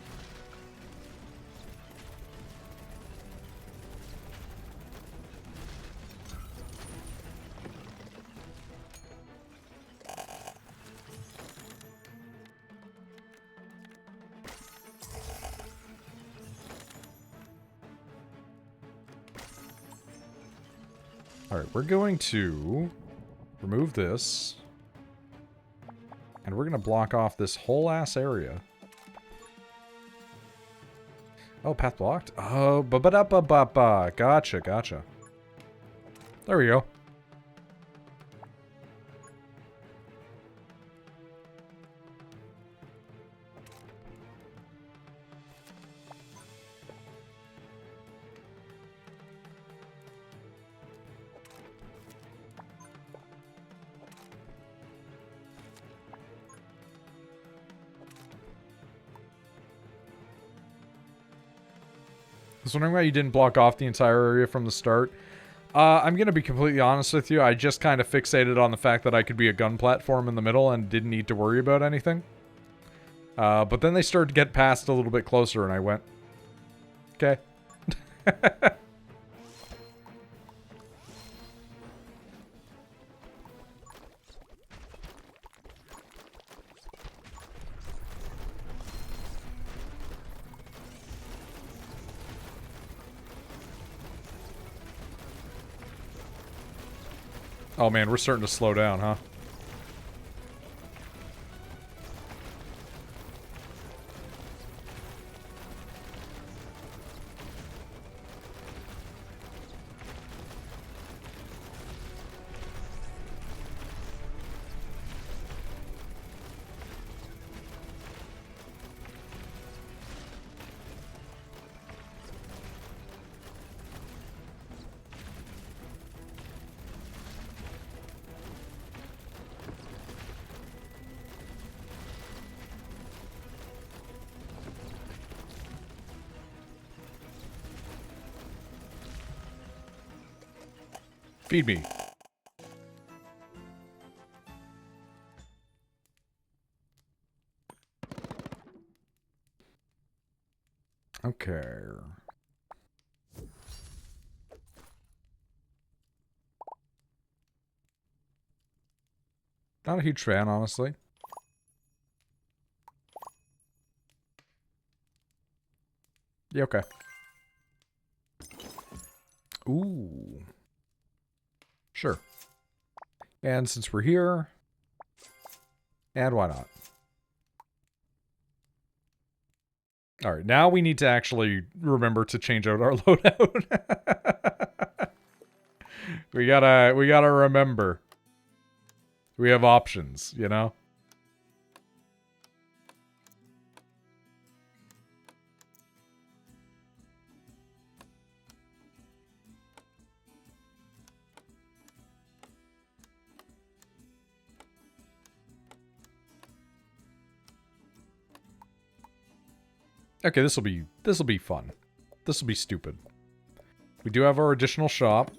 Alright, we're going to remove this. And we're going to block off this whole ass area. Oh, path blocked? Oh, ba-ba-da-ba-ba-ba. Gotcha, gotcha. There we go. I was wondering why you didn't block off the entire area from the start. I'm going to be completely honest with you. I just kind of fixated on the fact that I could be a gun platform in the middle and didn't need to worry about anything. But then they started to get past a little bit closer and I went, okay. Oh man, we're starting to slow down, huh? Feed me. Okay. Not a huge fan, honestly. Yeah, okay. Ooh. Sure. And since we're here... And why not? Alright, now we need to actually remember to change out our loadout. we gotta remember. We have options, you know? Okay, this'll be fun. This'll be stupid. We do have our additional shop.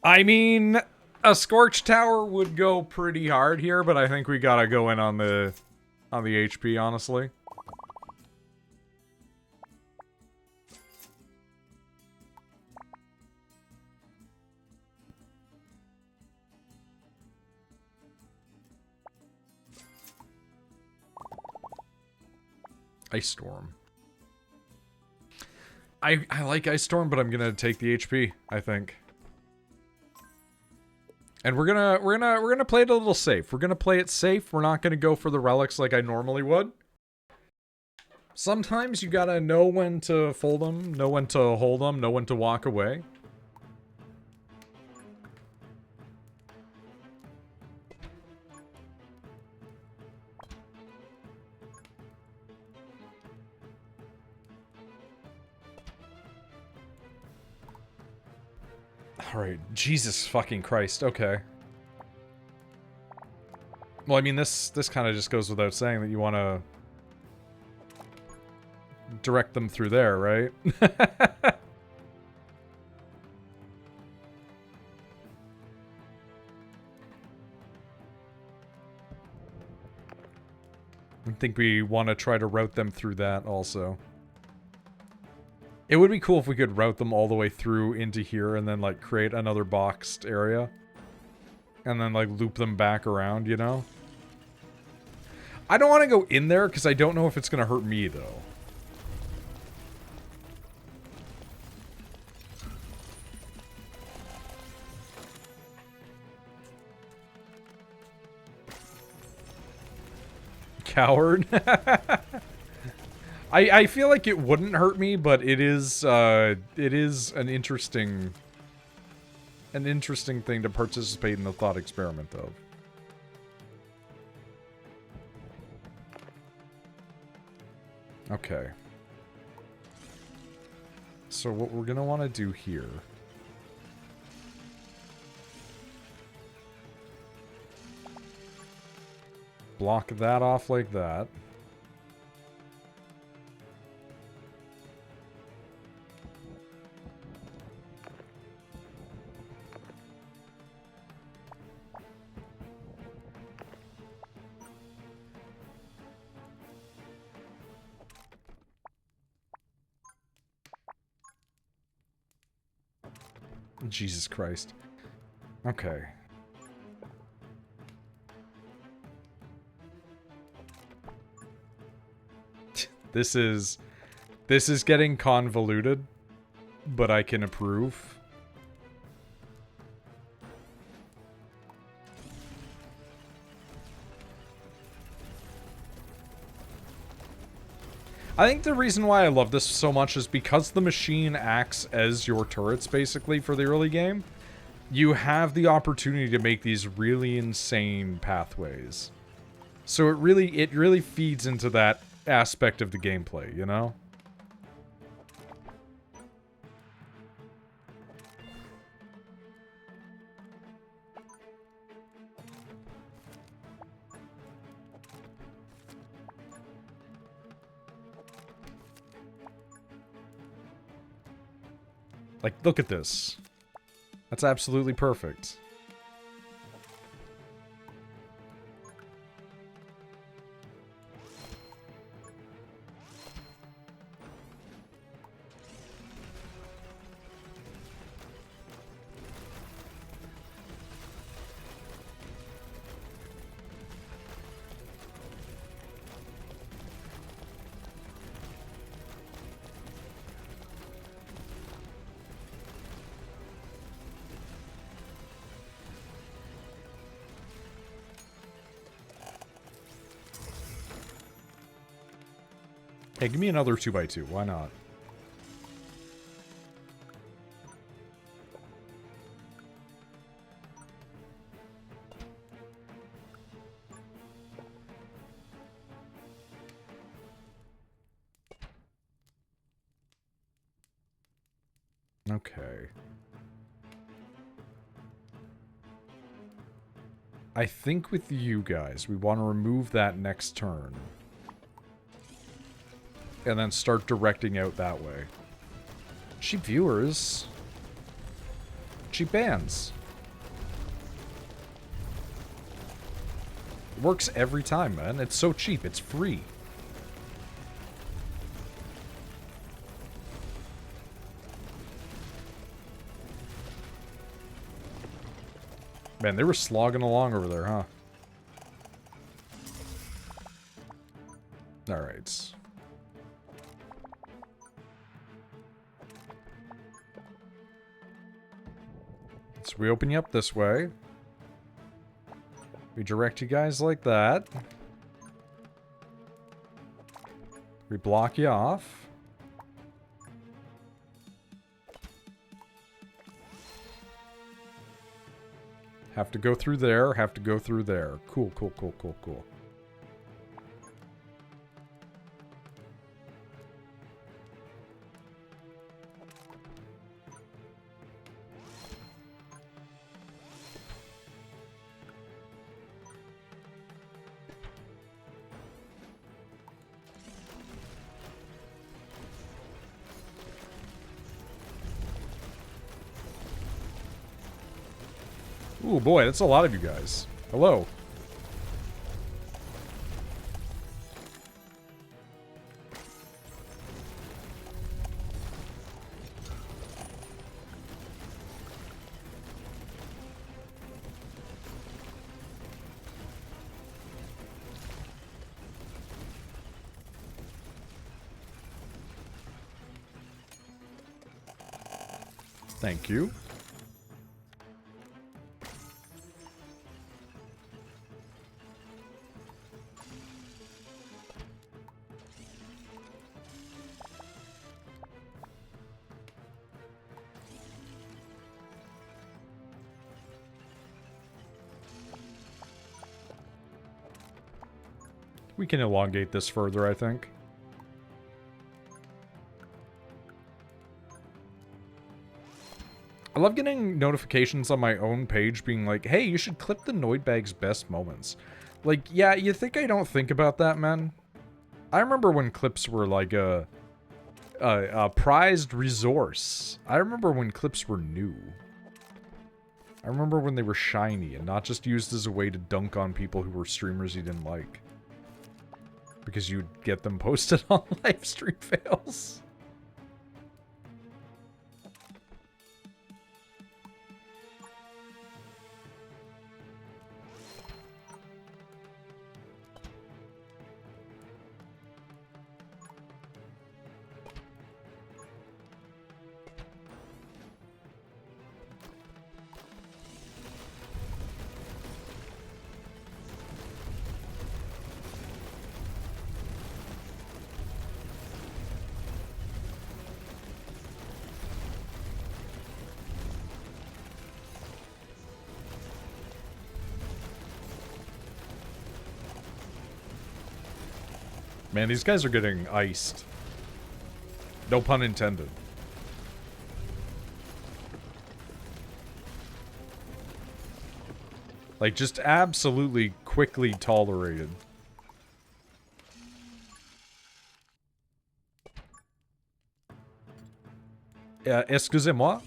I mean, a Scorch Tower would go pretty hard here, but I think we gotta go in on the HP, honestly. Ice Storm. I like Ice Storm, but I'm gonna take the HP, I think. And we're gonna play it a little safe. We're gonna play it safe. We're not gonna go for the relics like I normally would. Sometimes you gotta know when to fold them, know when to hold them, know when to walk away. Alright, Jesus fucking Christ, okay. Well, I mean, this kind of just goes without saying that you want to direct them through there, right? I think we want to try to route them through that also. It would be cool if we could route them all the way through into here and then, like, create another boxed area. And then, like, loop them back around, you know? I don't want to go in there because I don't know if it's going to hurt me, though. Coward. I feel like it wouldn't hurt me, but it is an interesting thing to participate in the thought experiment of. Okay. So what we're gonna want to do here. Block that off like that. Jesus Christ. Okay. This is getting convoluted, but I can approve. I think the reason why I love this so much is because the machine acts as your turrets, basically, for the early game. You have the opportunity to make these really insane pathways. So it really feeds into that aspect of the gameplay, you know? Like, look at this. That's absolutely perfect. Hey, give me another 2x2. Why not? Okay. I think with you guys, we want to remove that next turn. And then start directing out that way. Cheap viewers. Cheap bands. It works every time, man. It's so cheap. It's free. Man, they were slogging along over there, huh? Alright. So we open you up this way. We direct you guys like that. We block you off. Have to go through there, have to go through there. Cool, cool, cool, cool, cool. Ooh, boy, that's a lot of you guys. Hello. Thank you. We can elongate this further, I think. I love getting notifications on my own page being like, hey, you should clip the TheNoidBag's best moments. Like, yeah, you think I don't think about that, man? I remember when clips were like a prized resource. I remember when clips were new. I remember when they were shiny and not just used as a way to dunk on people who were streamers you didn't like. Because you'd get them posted on live stream fails. Man, these guys are getting iced. No pun intended. Like, just absolutely quickly tolerated. Excusez-moi?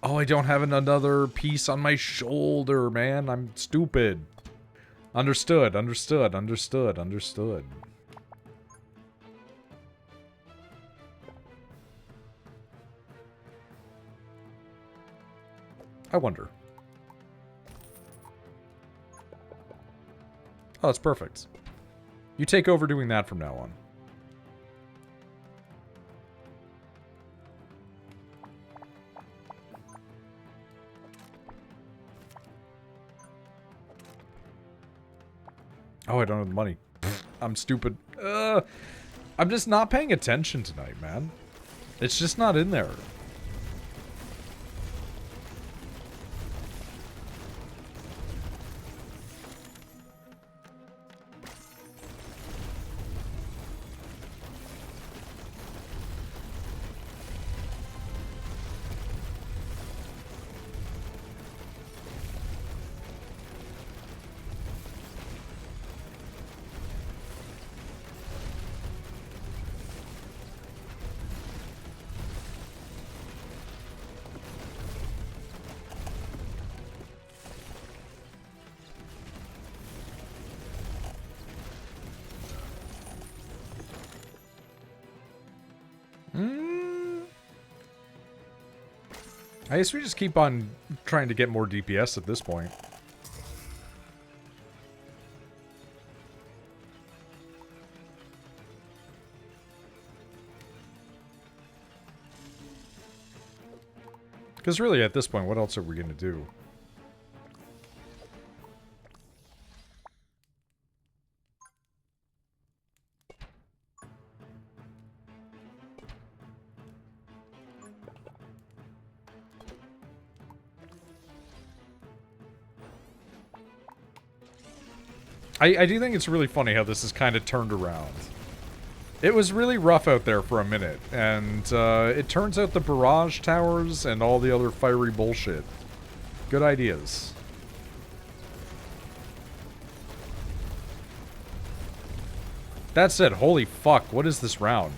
Oh, I don't have another piece on my shoulder, man. I'm stupid. Understood, understood, understood, understood. I wonder. Oh, that's perfect. You take over doing that from now on. Oh, I don't have the money. I'm stupid. I'm just not paying attention tonight, man. It's just not in there. I guess we just keep on trying to get more DPS at this point. Because really, at this point, what else are we going to do? I do think it's really funny how this is kind of turned around. It was really rough out there for a minute, and it turns out the barrage towers and all the other fiery bullshit. Good ideas. That said, holy fuck, what is this round?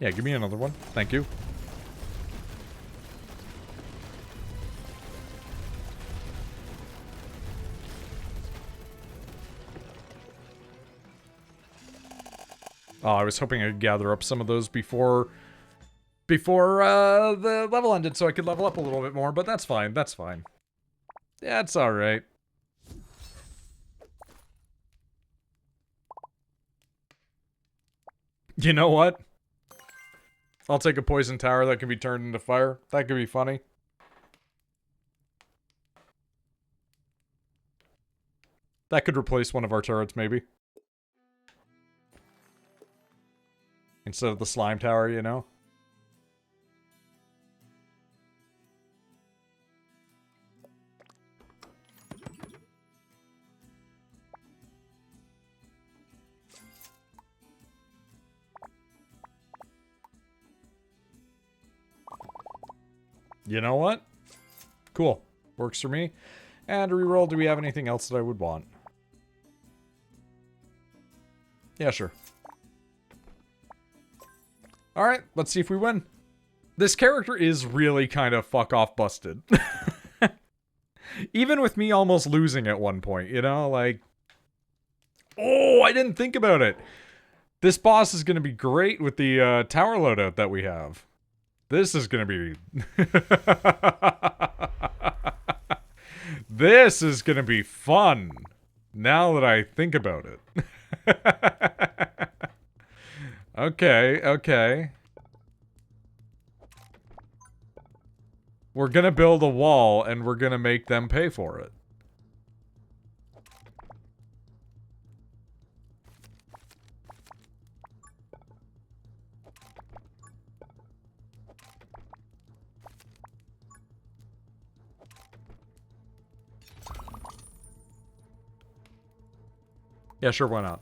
Yeah, give me another one. Thank you. Oh, I was hoping I could gather up some of those before the level ended so I could level up a little bit more, but that's fine. That's fine. Yeah, it's alright. You know what? I'll take a poison tower that can be turned into fire. That could be funny. That could replace one of our turrets, maybe. Instead of the slime tower, you know? You know what? Cool. Works for me. And a reroll, do we have anything else that I would want? Yeah, sure. Alright, let's see if we win. This character is really kind of fuck-off busted. Even with me almost losing at one point, you know? Like... Oh, I didn't think about it! This boss is going to be great with the tower loadout that we have. This is going to be... This is going to be fun. Now that I think about it. Okay, okay. We're going to build a wall and we're going to make them pay for it. Yeah, sure, why not?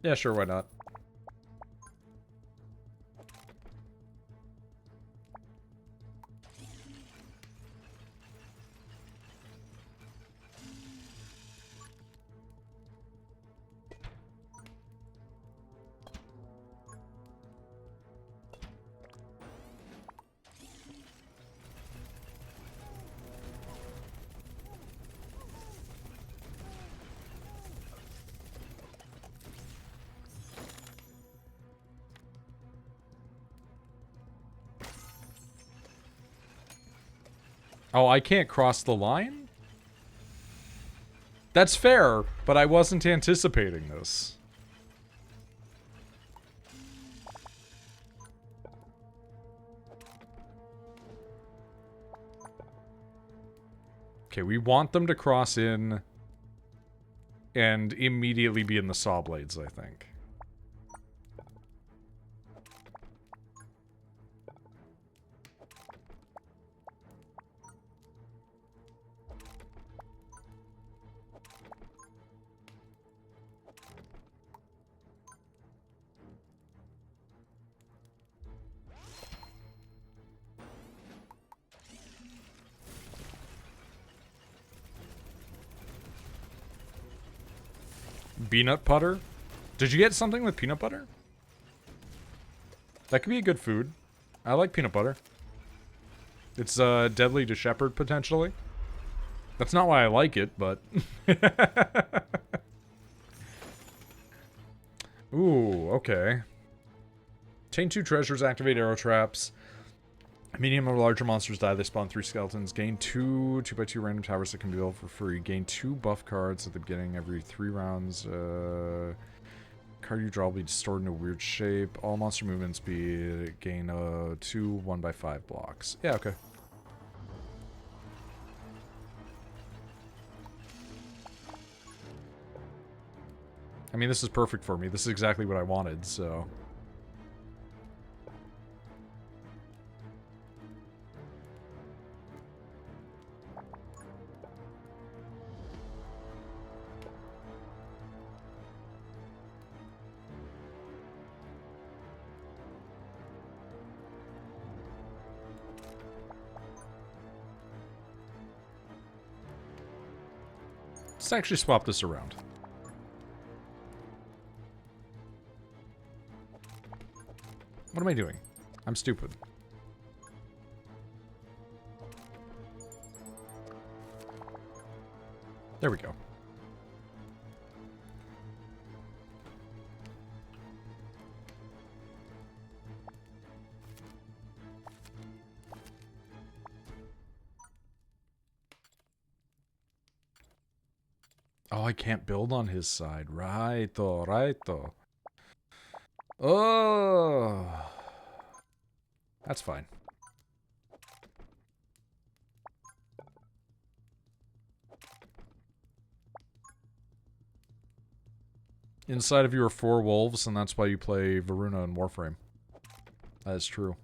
Yeah, sure, why not? Oh, I can't cross the line? That's fair, but I wasn't anticipating this. Okay, we want them to cross in and immediately be in the saw blades, I think. Peanut butter? Did you get something with peanut butter? That could be a good food. I like peanut butter. It's deadly to shepherd, potentially. That's not why I like it, but... Ooh, okay. Obtain 2 treasures, activate arrow traps. Medium or larger monsters die, they spawn 3 skeletons. Gain 2 2x2 random towers that can be built for free. Gain 2 buff cards at the beginning every 3 rounds. Card you draw will be distorted in a weird shape. All monster movement speed. Gain 2 1x5 blocks. Yeah, okay. I mean, this is perfect for me. This is exactly what I wanted, so... Let's actually swap this around. What am I doing? I'm stupid. There we go. Oh, I can't build on his side. Righto, righto. Oh. That's fine. Inside of you are 4 wolves, and that's why you play Varuna and Warframe. That is true.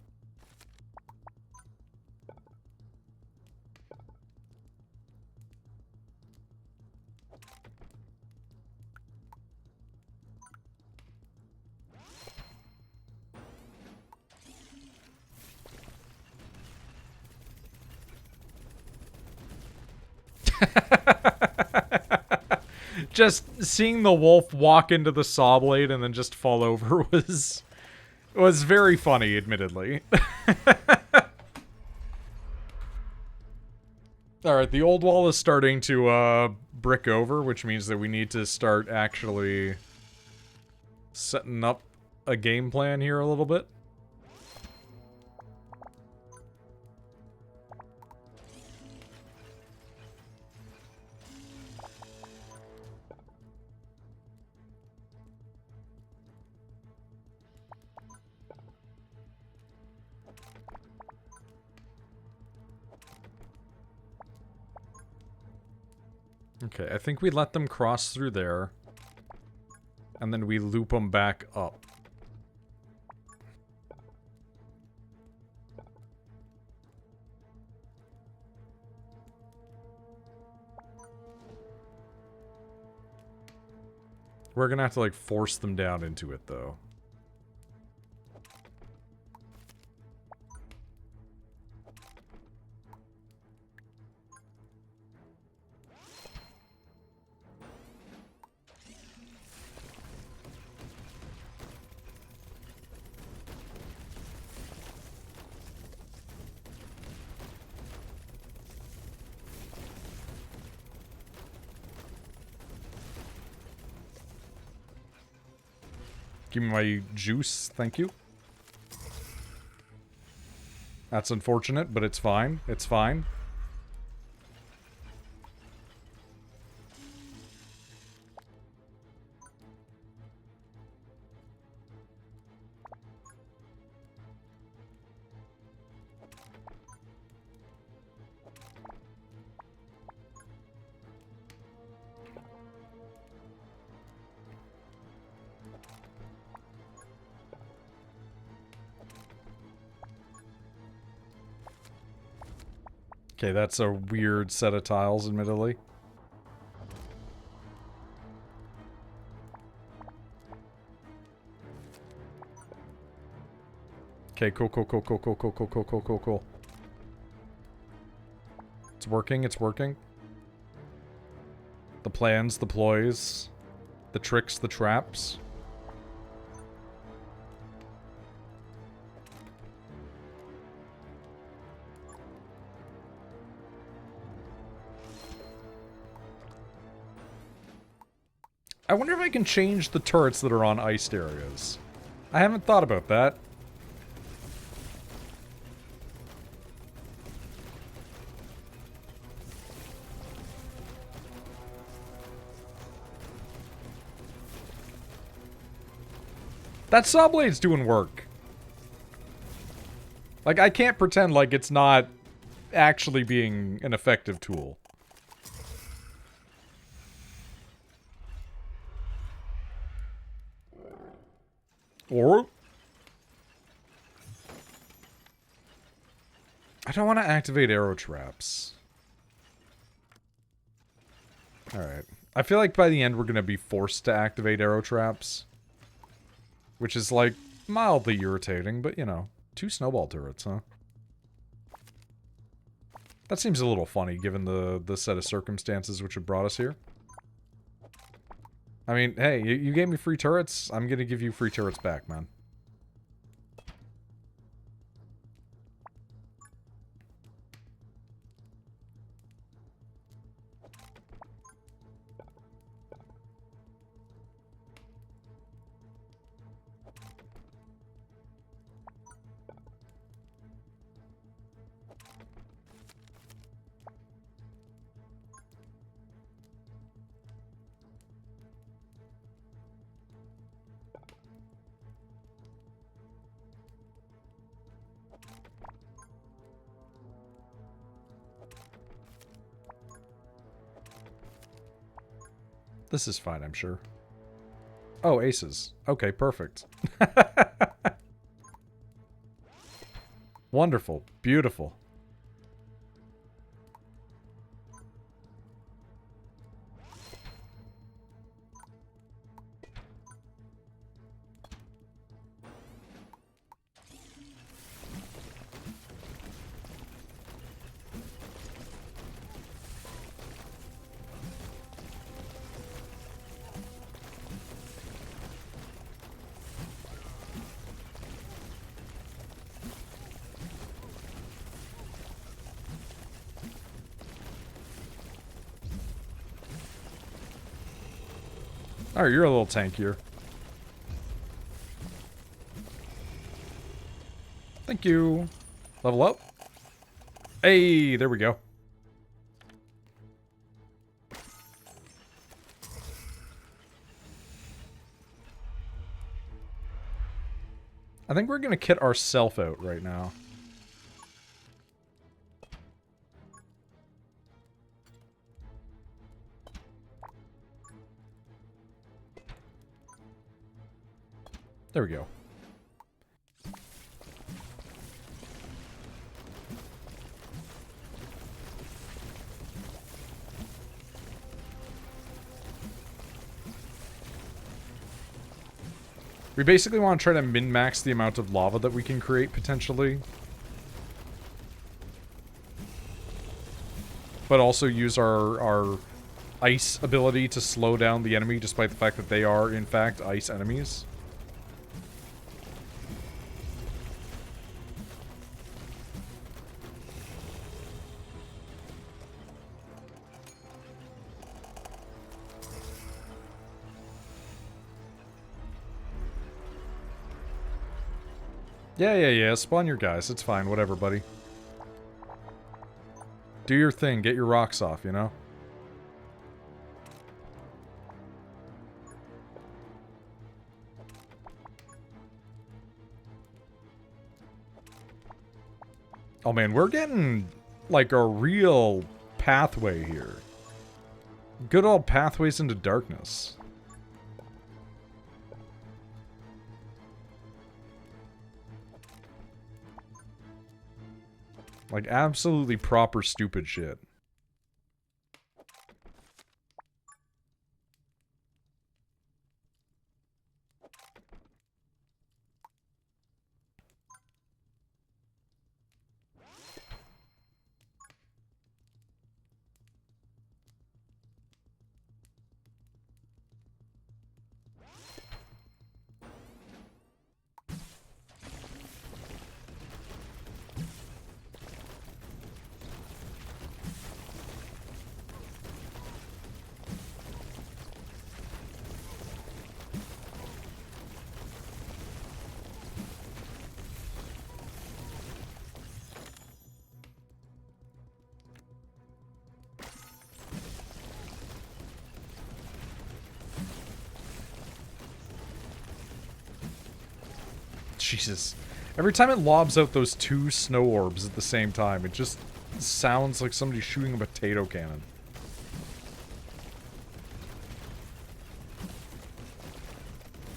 Just seeing the wolf walk into the saw blade and then just fall over was very funny, admittedly. Alright, the old wall is starting to brick over, which means that we need to start actually setting up a game plan here a little bit. Okay, I think we let them cross through there, and then we loop them back up. We're gonna have to, like, force them down into it, though. Give me my juice, thank you. That's unfortunate, but it's fine. It's fine. Okay, that's a weird set of tiles, admittedly. Okay, cool. It's working, it's working. The plans, the ploys, the tricks, the traps. I wonder if I can change the turrets that are on iced areas. I haven't thought about that. That saw blade's doing work. Like, I can't pretend like it's not actually being an effective tool. Or... I don't want to activate arrow traps. Alright. I feel like by the end we're going to be forced to activate arrow traps. Which is, like, mildly irritating, but, you know. 2 snowball turrets, huh? That seems a little funny, given the set of circumstances which have brought us here. I mean, hey, you gave me free turrets. I'm gonna give you free turrets back, man. This is fine, I'm sure. Oh, aces. Okay, perfect. Wonderful. Beautiful. Alright, you're a little tankier. Thank you. Level up. Hey, there we go. I think we're gonna kit ourself out right now. There we go. We basically want to try to min-max the amount of lava that we can create, potentially. But also use our ice ability to slow down the enemy, despite the fact that they are, in fact, ice enemies. Yeah. Spawn your guys. It's fine. Whatever, buddy. Do your thing. Get your rocks off, you know? Oh, man. We're getting, like, a real pathway here. Good old pathways into darkness. Like, absolutely proper stupid shit. Jesus. Every time it lobs out those 2 snow orbs at the same time, it just sounds like somebody shooting a potato cannon.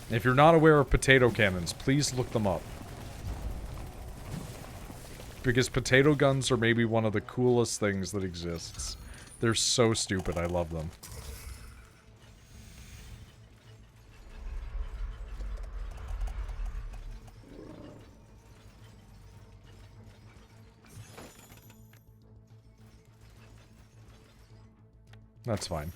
If you're not aware of potato cannons, please look them up. Because potato guns are maybe one of the coolest things that exists. They're so stupid, I love them. That's fine.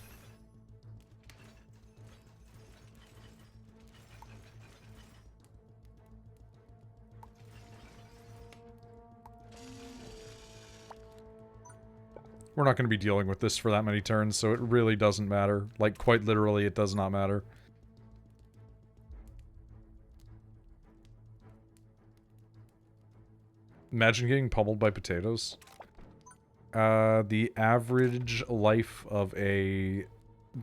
We're not going to be dealing with this for that many turns, so it really doesn't matter. Like, quite literally, it does not matter. Imagine getting pummeled by potatoes. The average life of a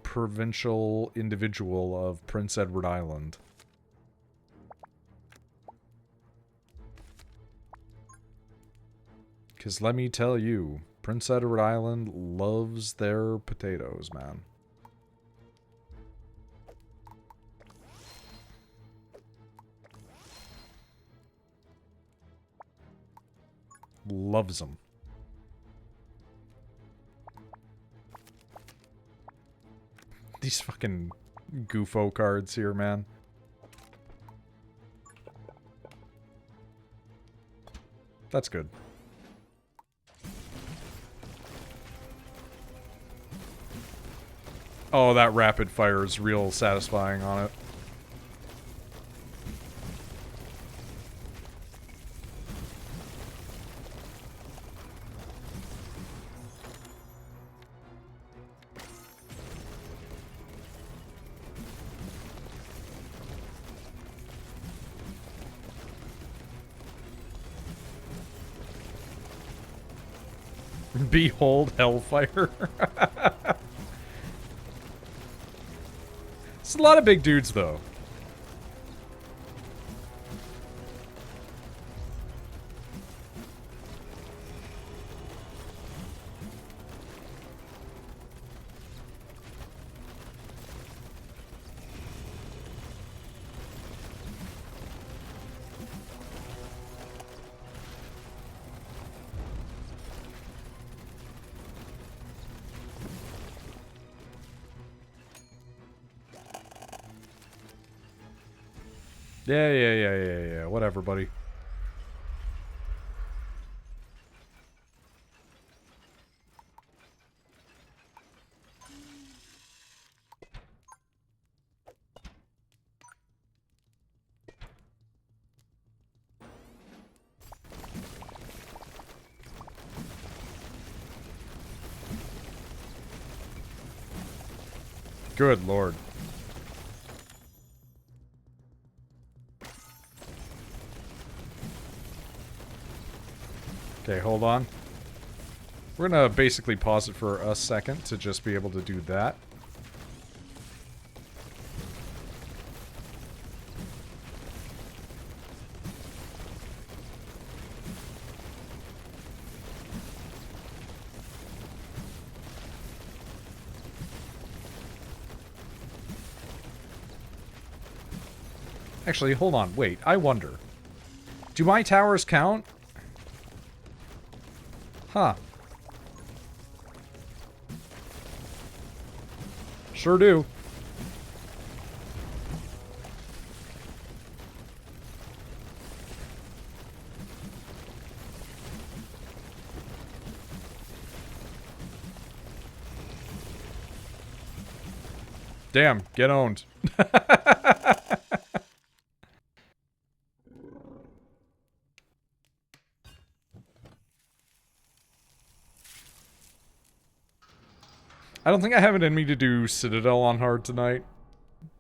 provincial individual of Prince Edward Island. Because let me tell you, Prince Edward Island loves their potatoes, man. Loves them. These fucking goofo cards here, man. That's good. Oh, that rapid fire is real satisfying on it. Behold Hellfire. It's a lot of big dudes, though. Yeah. Whatever, buddy. Good lord. Okay, hold on. We're gonna basically pause it for a second to just be able to do that. Actually, hold on. Wait, I wonder. Do my towers count? Huh. Sure do. Damn, get owned. I don't think I have it in me to do Citadel on hard tonight,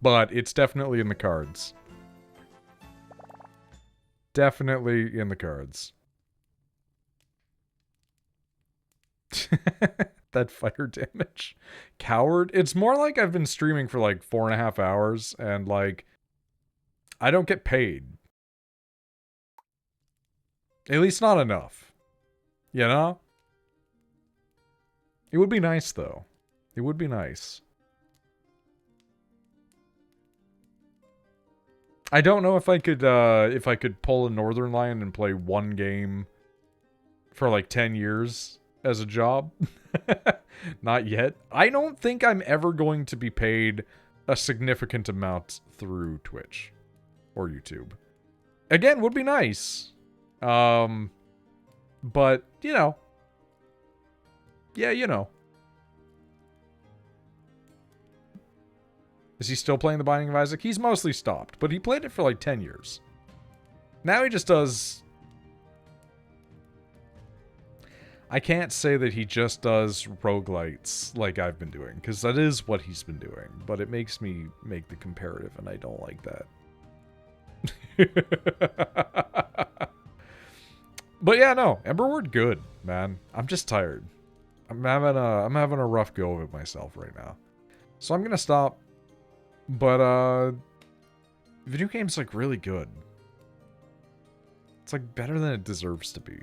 but it's definitely in the cards. Definitely in the cards. That fire damage. Coward? It's more like I've been streaming for like 4.5 hours, and like, I don't get paid. At least not enough. You know? It would be nice, though. It would be nice. I don't know if I could pull a Northern Lion and play one game for like 10 years as a job. Not yet. I don't think I'm ever going to be paid a significant amount through Twitch or YouTube. Again, would be nice. But, you know. Yeah, you know. Is he still playing The Binding of Isaac? He's mostly stopped, but he played it for like 10 years. Now he just does... I can't say that he just does roguelites like I've been doing, because that is what he's been doing, but it makes me make the comparative, and I don't like that. But yeah, no, Emberward good, man. I'm just tired. I'm having a rough go of it myself right now. So I'm gonna stop. But video game's like really good. It's like better than it deserves to be.